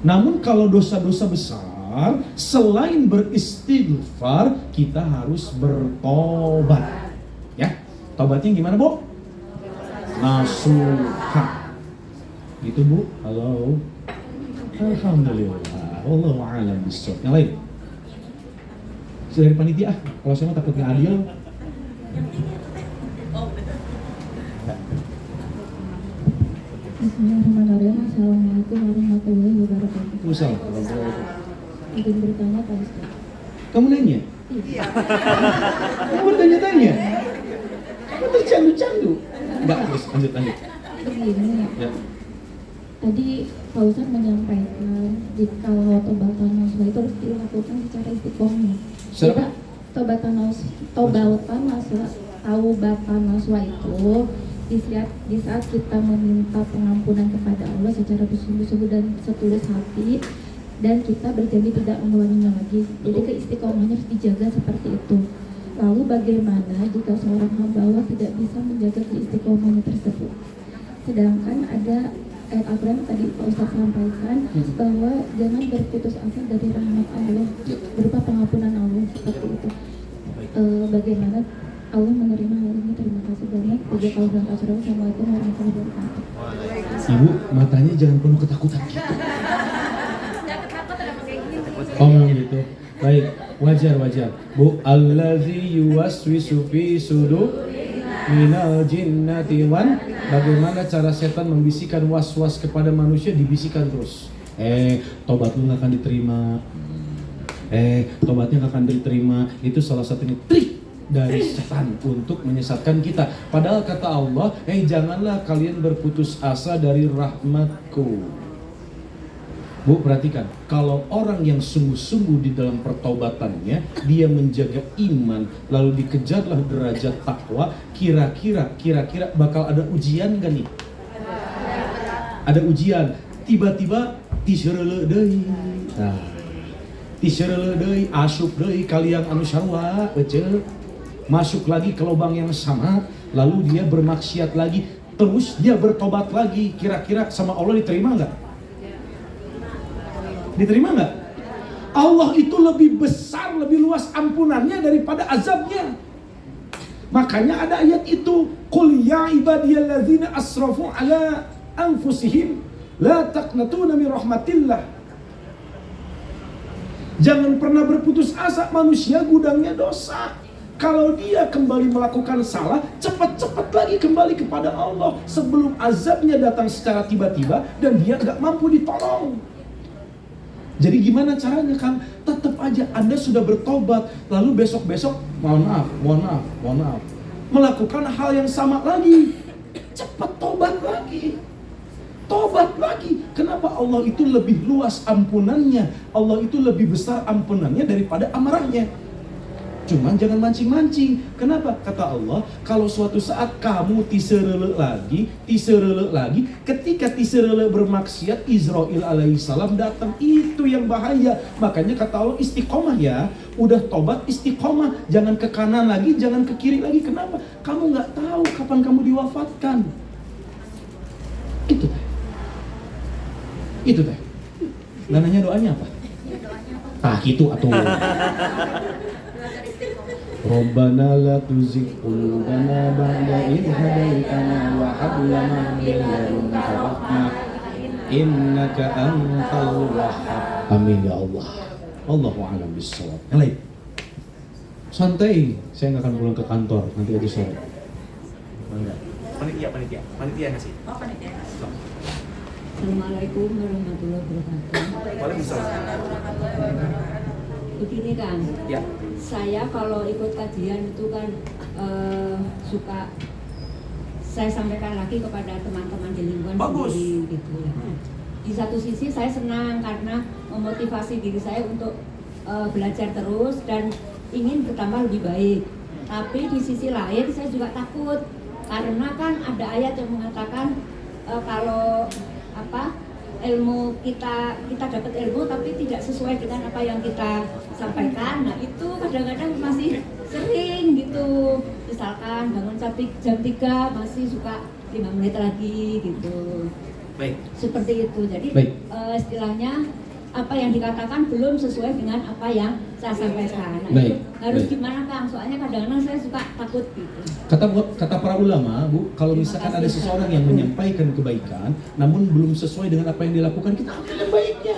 Namun kalau dosa-dosa besar, selain beristighfar, kita harus bertobat. Ya, tobatnya gimana, Bu? Nasuha. Gitu, Bu. Halo. Alhamdulillah. Wallahu a'lam bishawab. Yang lain? Dari panitia kalau saya mah takut nggak adil. Bismillahirrahmanirrahim. Assalamualaikum warahmatullahi wabarakatuh. Waalaikumsalam. Izin bertanya Pak Ustaz. Kamu nanya? Iya. Kamu bertanya-tanya? Kamu tercandu-candu? Enggak, terus lanjut. Begini, Ya. tadi Pak Ustaz menyampaikan jika tobatan nasuha itu harus dilakukan secara istiqomah. Siapa? Tobatan nasuha itu di saat kita meminta pengampunan kepada Allah secara bersungguh-sungguh dan setulus hati, dan kita berjanji tidak mengulanginya lagi. Jadi keistiqomahnya harus dijaga seperti itu. Lalu bagaimana jika seorang hamba Allah tidak bisa menjaga keistiqomahnya tersebut? Sedangkan ada ayat Al-Quran tadi Pak Ustaz sampaikan bahwa jangan berputus asa dari rahmat Allah berupa pengampunan Allah seperti itu. Bagaimana Allah menerima hal ini? Terima kasih banyak. Assalamualaikum warahmatullahi wabarakatuh. Ibu, matanya jangan penuh ketakutan gitu. Ngomong gitu. Baik, wajar. Bu, allazi yuwaswisu fi sudur minal jinnati wan. Bagaimana cara setan membisikkan was-was kepada manusia? Dibisikkan terus. Tobat lu gak akan diterima. Tobatnya gak akan diterima. Itu salah satunya trik dari setan untuk menyesatkan kita. Padahal kata Allah, janganlah kalian berputus asa dari rahmatku. Bu, perhatikan, kalau orang yang sungguh-sungguh di dalam pertobatannya, dia menjaga iman, lalu dikejarlah derajat takwa, kira-kira bakal ada ujian gak nih? Ada ujian, tiba-tiba tiseureuleu deui. Nah, tiseureuleu deui, asup deui kalian anu sarua, masuk lagi ke lubang yang sama, lalu dia bermaksiat lagi, terus dia bertobat lagi, kira-kira sama Allah diterima nggak? Diterima nggak? Allah itu lebih besar, lebih luas ampunannya daripada azabnya. Makanya ada ayat itu, qul ya ibadiyalladzina asrafu ala anfusihim la taqnatuna min rahmatillah. Jangan pernah berputus asa, manusia gudangnya dosa. Kalau dia kembali melakukan salah, cepat-cepat lagi kembali kepada Allah sebelum azabnya datang secara tiba-tiba dan dia nggak mampu ditolong. Jadi gimana caranya, Kang? Tetap aja Anda sudah bertobat, lalu besok-besok mohon maaf, melakukan hal yang sama lagi. Cepat tobat lagi. Kenapa? Allah itu lebih luas ampunannya, Allah itu lebih besar ampunannya daripada amarahnya. Cuman jangan mancing-mancing. Kenapa? Kata Allah, kalau suatu saat kamu tiserele lagi, ketika tiserele bermaksiat, Israil alaihissalam datang, itu yang bahaya. Makanya kata Allah, istiqomah ya. Udah tobat, istiqomah. Jangan ke kanan lagi, jangan ke kiri lagi. Kenapa? Kamu nggak tahu kapan kamu diwafatkan. Itu teh. Itu teh. Nanya doanya apa? Tah gitu atuh. Rabbana la tuzigh qulubana ba'da idh hadaitana wa hab lana min ladunka rahmah innaka antal wahhab. Amin ya Allah. Allahu a'lam bissawab. Yang lain. Santai, saya nggak akan pulang ke kantor nanti aja sore. Panitia ngasih. Oh, panitia. Assalamualaikum warahmatullahi wabarakatuh. Waalaikumsalam. Begini kan, Ya. saya kalau ikut kajian itu kan suka saya sampaikan lagi kepada teman-teman di lingkungan sendiri gitu ya. Di satu sisi saya senang karena memotivasi diri saya untuk belajar terus dan ingin bertambah lebih baik. Tapi di sisi lain saya juga takut karena kan ada ayat yang mengatakan kalau ilmu kita dapat ilmu tapi tidak sesuai dengan apa yang kita sampaikan. Nah itu kadang-kadang masih sering gitu, misalkan bangun jam 3 masih suka 5 menit lagi gitu. Baik. Seperti itu. Jadi istilahnya apa yang dikatakan belum sesuai dengan apa yang saya sampaikan. Nah, itu harus gimana Kang? Soalnya kadang-kadang saya suka takut gitu. Kata para ulama, Bu, kalau misalkan ada seseorang yang menyampaikan kebaikan namun belum sesuai dengan apa yang dilakukan, kita ambil yang baiknya.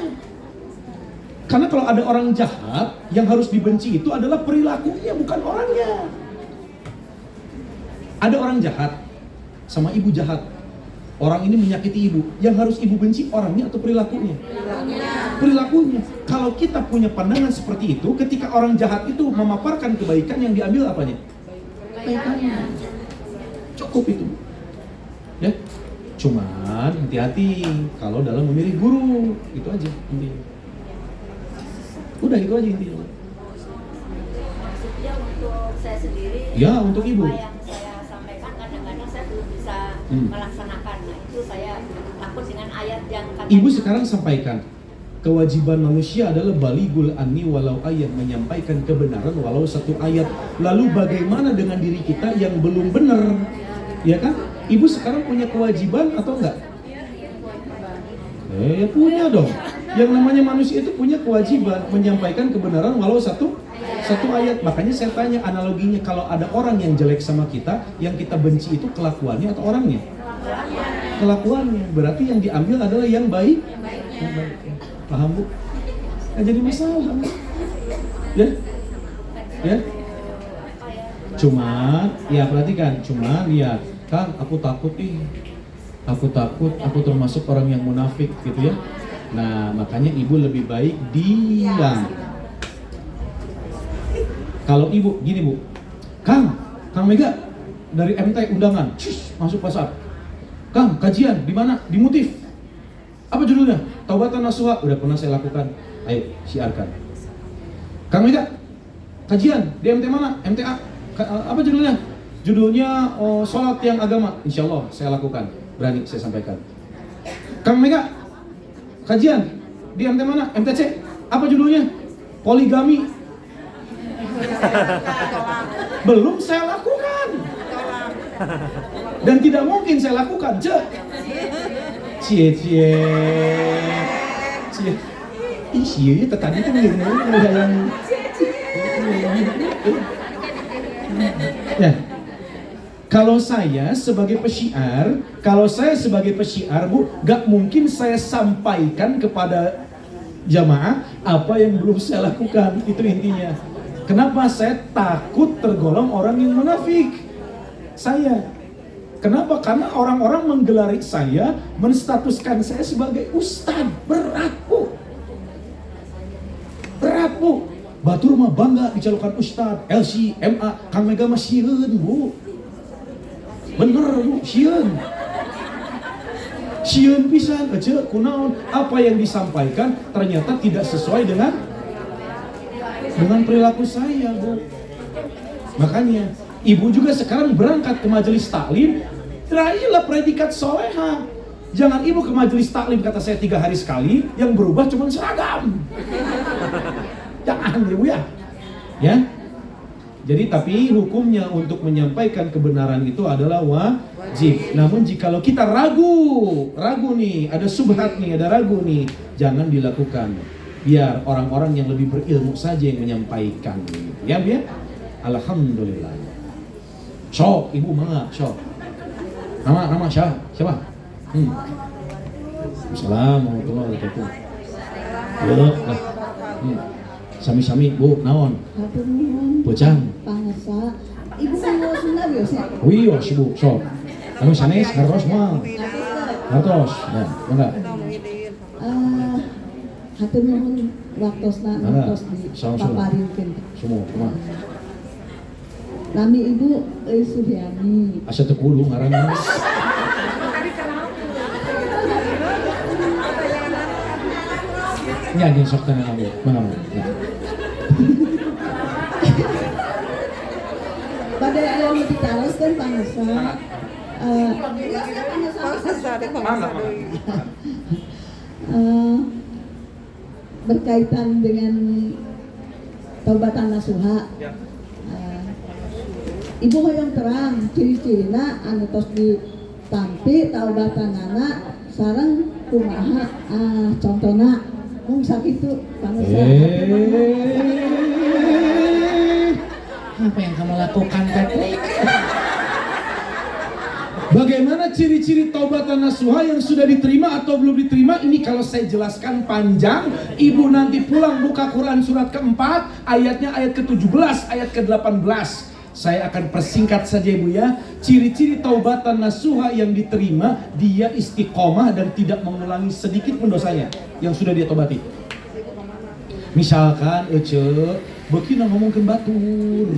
Karena kalau ada orang jahat, yang harus dibenci itu adalah perilakunya, bukan orangnya. Ada orang jahat sama ibu jahat. Orang ini menyakiti ibu, yang harus ibu benci orangnya atau perilakunya? Perilakunya. Kalau kita punya pandangan seperti itu, ketika orang jahat itu memaparkan kebaikan, yang diambil apanya? Kebaikannya. Cukup itu. Ya. Cuman hati-hati kalau dalam memilih guru, itu aja intinya. Udah itu aja intinya. Maksudnya untuk saya sendiri. Ya, untuk ibu. Apa yang saya sampaikan kadang-kadang saya belum bisa melaksanakan. Nah, itu saya takut dengan ayat yang katanya. Ibu sekarang sampaikan, kewajiban manusia adalah baligul anni walau ayat, menyampaikan kebenaran walau satu ayat. Lalu bagaimana dengan diri kita yang belum benar? Ya kan? Ibu sekarang punya kewajiban atau enggak? Ya punya dong. Yang namanya manusia itu punya kewajiban menyampaikan kebenaran walau satu ayat. Makanya saya tanya analoginya, kalau ada orang yang jelek sama kita, yang kita benci itu kelakuannya atau orangnya? Kelakuannya. Berarti yang diambil adalah yang baik. Yang baik. Paham Bu? Nggak jadi masalah. Ya? Ya? Cuman, ya perhatikan, cuman lihat, Kang, aku takut aku termasuk orang yang munafik gitu ya. Nah, makanya ibu lebih baik diam. Kalau ibu, gini Bu, Kang Mega dari MT undangan, masuk pasar. Kang, kajian di mana? Di Mutif. Apa judulnya? Taubatan Nasuha. Udah pernah saya lakukan. Ayo, siarkan. Kang Mega, kajian di MT mana? MTA. Apa judulnya? Judulnya sholat yang agama. Insya Allah saya lakukan. Berani saya sampaikan. Kang Mega, kajian di MT mana? MTC. Apa judulnya? Poligami. Belum saya lakukan. Dan tidak mungkin saya lakukan. Cie. Ih, tadi itu yang ya. Kalau saya sebagai pesyiar, Bu, gak mungkin saya sampaikan kepada jamaah apa yang belum saya lakukan. Itu intinya. Kenapa saya takut tergolong orang yang munafik? Kenapa? Karena orang-orang menggelari saya, menstatuskan saya sebagai ustadz. Berat, Bu. Batur mah bangga dicalonkan ustadz, LC, MA, Kang Mega mah sieun, Bu. Bener, Bu, sieun pisan, kunaon, apa yang disampaikan ternyata tidak sesuai dengan perilaku saya, Bu. Makanya ibu juga sekarang berangkat ke majelis taklim, raihlah predikat soleha. Jangan ibu ke majelis taklim kata saya 3 hari sekali, yang berubah cuma seragam. Jangan ibu ya. Ya. Jadi tapi hukumnya untuk menyampaikan kebenaran itu adalah wajib. Namun jikalau kita ragu nih, ada subhat nih, ada ragu nih, jangan dilakukan. Biar orang-orang yang lebih berilmu saja yang menyampaikan. Ya, biar. Alhamdulillah. Syok, ibu mangga, syok. Nama siapa? Assalamualaikum warahmatullahi wabarakatuh. Sami-sami bu, naon? Bocang. Pangasa. Ibu kan mau Sunda biasa. Wih, wah bu, sok. Kami sanes hartos mah. Hartos, ya, enggak. Hatur nuhun waktosna ngantos di paparinkeun. Semua, kumaha? Nami ibu Suryani. Asa teu kudu ngaranna. Ini ada sok tanah kamu, mana? Pada ayam ditaroskeun pangasa. Berkaitan dengan taubatan nasuha. Ibu hoyong terang ciri-cirina anu tos ditampi taubatanana sareng kumaha contohna mung sakitu pangasa. Apa yang kamu lakukan, Patrick? Bagaimana ciri-ciri taubatan nasuha yang sudah diterima atau belum diterima? Ini kalau saya jelaskan panjang, ibu nanti pulang buka Quran surat keempat, ayatnya ayat ke-17, ayat ke-18. Saya akan persingkat saja ibu ya. Ciri-ciri taubatan nasuha yang diterima, dia istiqomah dan tidak mengulangi sedikit pun dosanya yang sudah dia tobati. Misalkan beuki ngomongkeun batur.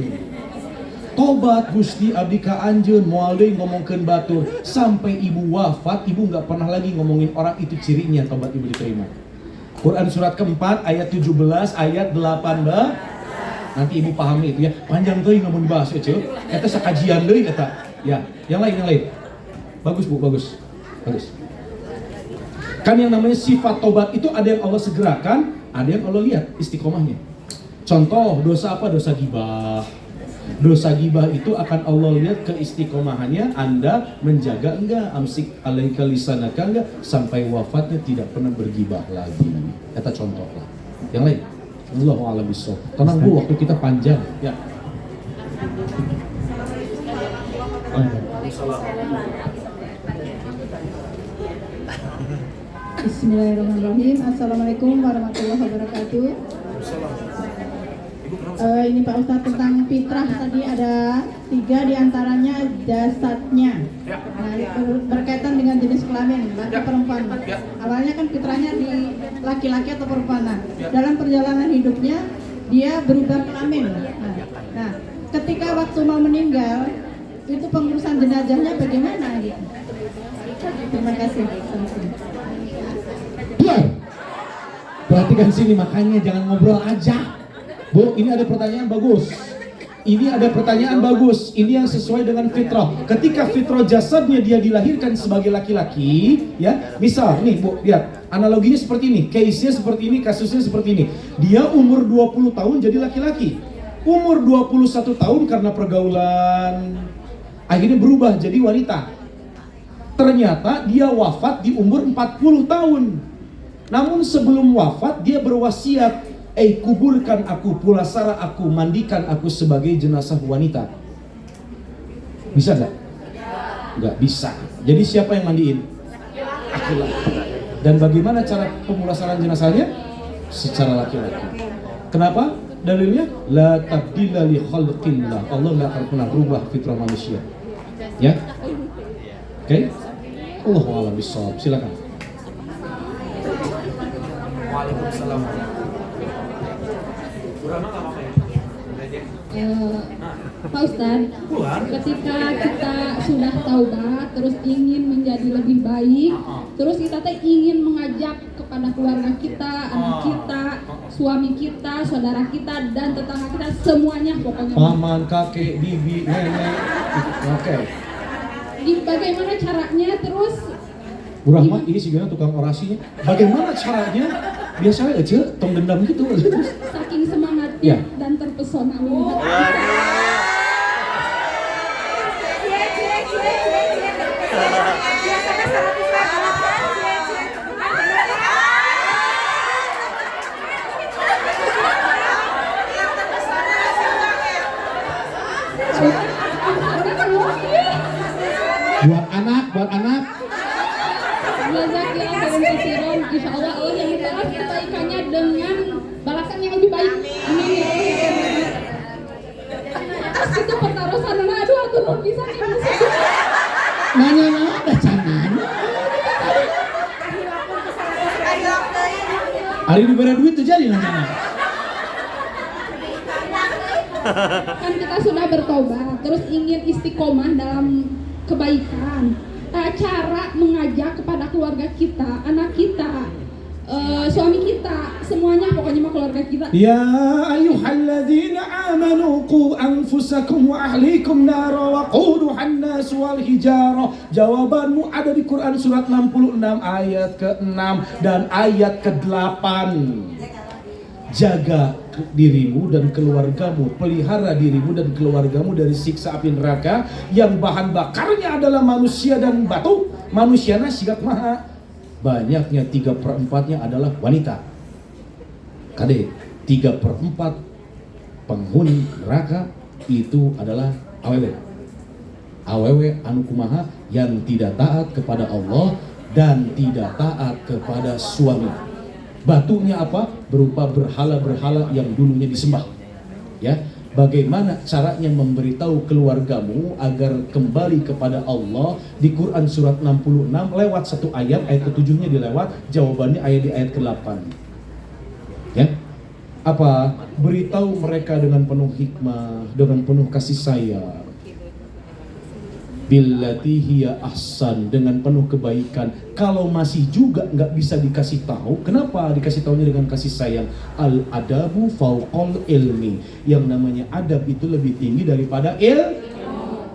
Tobat Gusti abdi ka anjeun moal deui ngomongkeun batur sampai ibu wafat, ibu enggak pernah lagi ngomongin orang itu cirinya tobat ibu diterima. Quran surat keempat ayat 17 ayat 18. Nanti ibu pahami itu ya. Panjang teuing namun dibahas eta sakajian deui eta. Ya, yang lain. Bagus Bu, bagus. Kan yang namanya sifat tobat itu ada yang Allah segerakan, ada yang Allah lihat istiqomahnya. Contoh dosa apa? Dosa gibah. Dosa gibah itu akan Allah lihat keistiqomahannya, Anda menjaga enggak, amsik alaika lisanaka enggak, sampai wafatnya tidak pernah bergibah lagi. Eta contoh lah. Yang lain, Allahu a'lam bishawab. Tenang Bu, waktu kita panjang. Ya. Bismillahirrahmanirrahim. Assalamualaikum warahmatullahi wabarakatuh. Ini Pak Ustadz tentang fitrah tadi ada 3 diantaranya jasadnya. Nah, berkaitan dengan jenis kelamin laki perempuan. Awalnya kan fitrahnya di laki-laki atau perempuan. Nah, dalam perjalanan hidupnya dia berubah kelamin. Nah, ketika waktu mau meninggal itu pengurusan jenazahnya bagaimana gitu? Terima kasih. Perhatikan sini, makanya jangan ngobrol aja. Bu, ini ada pertanyaan bagus. Ini yang sesuai dengan fitrah. Ketika fitrah jasadnya dia dilahirkan sebagai laki-laki, ya. Misal nih, Bu, lihat. Analoginya seperti ini, case-nya seperti ini, kasusnya seperti ini. Dia umur 20 tahun jadi laki-laki. Umur 21 tahun karena pergaulan akhirnya berubah jadi wanita. Ternyata dia wafat di umur 40 tahun. Namun sebelum wafat dia berwasiat, kuburkan aku, pulasara aku, mandikan aku sebagai jenazah wanita. Bisa gak? Gak bisa. Jadi siapa yang mandiin? Aku lah. Dan bagaimana cara pemulasaraan jenazahnya? Secara laki-laki. Kenapa? Dalilnya la tabdila li khalqillah. Allah gak akan pernah berubah fitrah manusia. Ya? Oke? Allahu a'lam bishawab. Silakan. Waalaikumsalam. Pak Ustadz, ketika kita sudah taubat, terus ingin menjadi lebih baik, terus kita ingin mengajak kepada keluarga kita, anak kita, suami kita, saudara kita, dan tetangga kita, semuanya pokoknya. Paman, kakek, bibi, nenek. Oke. Bagaimana caranya terus? Urang mah ini sih tukang orasinya. Bagaimana caranya? Biasanya aja tong dendam gitu. Saking semangatnya Ya. dan terpesona melihat buat anak. Jazakallahu khairan katsiran. Insyaallah Allah yang membalas kebaikannya dengan balasan yang lebih baik. Amin ya Allah. Terus itu pertaruhan aduh atuh bisa nih musuh. Nanya ada cangan. Hari diberi duit tuh jadi nanya. Kan kita sudah bertobat, terus ingin istiqomah dalam kebaikan. Cara mengajak kepada keluarga kita, anak kita, suami kita, semuanya pokoknya mah keluarga kita. Ya ayyuhalladzina amanu qu anfusakum wa ahlikum nara wa quduhan nas wal hijarah. Jawabanmu ada di Quran surat 66 ayat ke-6 dan ayat ke-8. Jaga dirimu dan keluargamu, pelihara dirimu dan keluargamu dari siksa api neraka yang bahan bakarnya adalah manusia dan batu. Manusiana sigat maha. Banyaknya 3/4-nya adalah wanita. Kade 3/4 penghuni neraka itu adalah awewe. Awewe anu kumaha yang tidak taat kepada Allah dan tidak taat kepada suami. Batunya apa? Berupa berhala-berhala yang dulunya disembah. Ya, bagaimana caranya memberitahu keluargamu agar kembali kepada Allah? Di Quran surat 66 lewat satu ayat ke-7-nya dilewat, jawabannya ayat di ayat ke-8. Ya. Apa? Beritahu mereka dengan penuh hikmah, dengan penuh kasih sayang. Billati hiya ahsan, dengan penuh kebaikan. Kalau masih juga nggak bisa dikasih tahu, kenapa dikasih tahunya dengan kasih sayang? Al adabu fauqal ilmi, yang namanya adab itu lebih tinggi daripada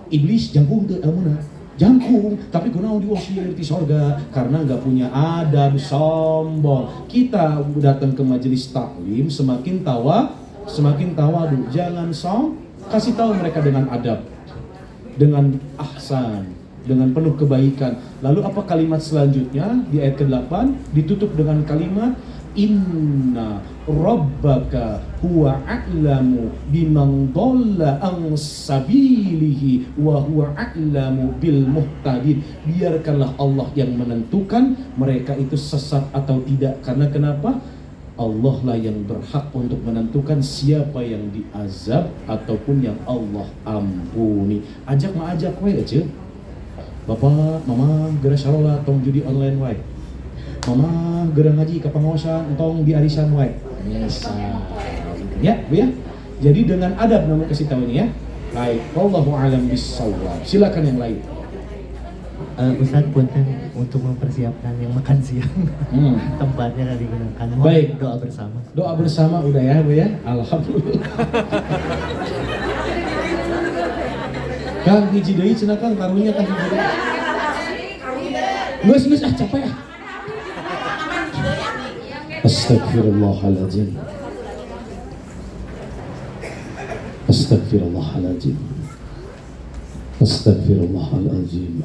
iblis jangkung tuh amuna jangkung, tapi kunaon diusir di sorga karena nggak punya adab, sombong. Kita datang ke majelis taklim semakin tawadu, jangan kasih tahu mereka dengan adab, dengan ahsan, dengan penuh kebaikan. Lalu apa kalimat selanjutnya di ayat ke-8? Ditutup dengan kalimat inna rabbaka huwa a'lamu biman dhalla an sabilihi wa huwa a'lamu bil muhtadin. Biarkanlah Allah yang menentukan mereka itu sesat atau tidak. Karena kenapa? Allah lah yang berhak untuk menentukan siapa yang diazab ataupun yang Allah ampuni. Ajak we aja. Bapak, mama, gera sarola tong judi online wae. Mama, gera ngaji ka pangaosan tong di arisan wae. Ya, Bu ya. Jadi dengan adab namun kasih tahu ini ya. Baik, wallahu a'lam bissawab. Silakan yang lain. Ustadz punten untuk mempersiapkan yang makan siang. Tempatnya tadi digunakan. Baik, doa bersama. Doa bersama udah ya, Bu ya. Alhamdulillah. Kang hiji deui cenah Kang karunya Kang hiji deui. Geus capek ah. Astagfirullahaladzim. Astagfirullahaladzim. Astagfirullahaladzim.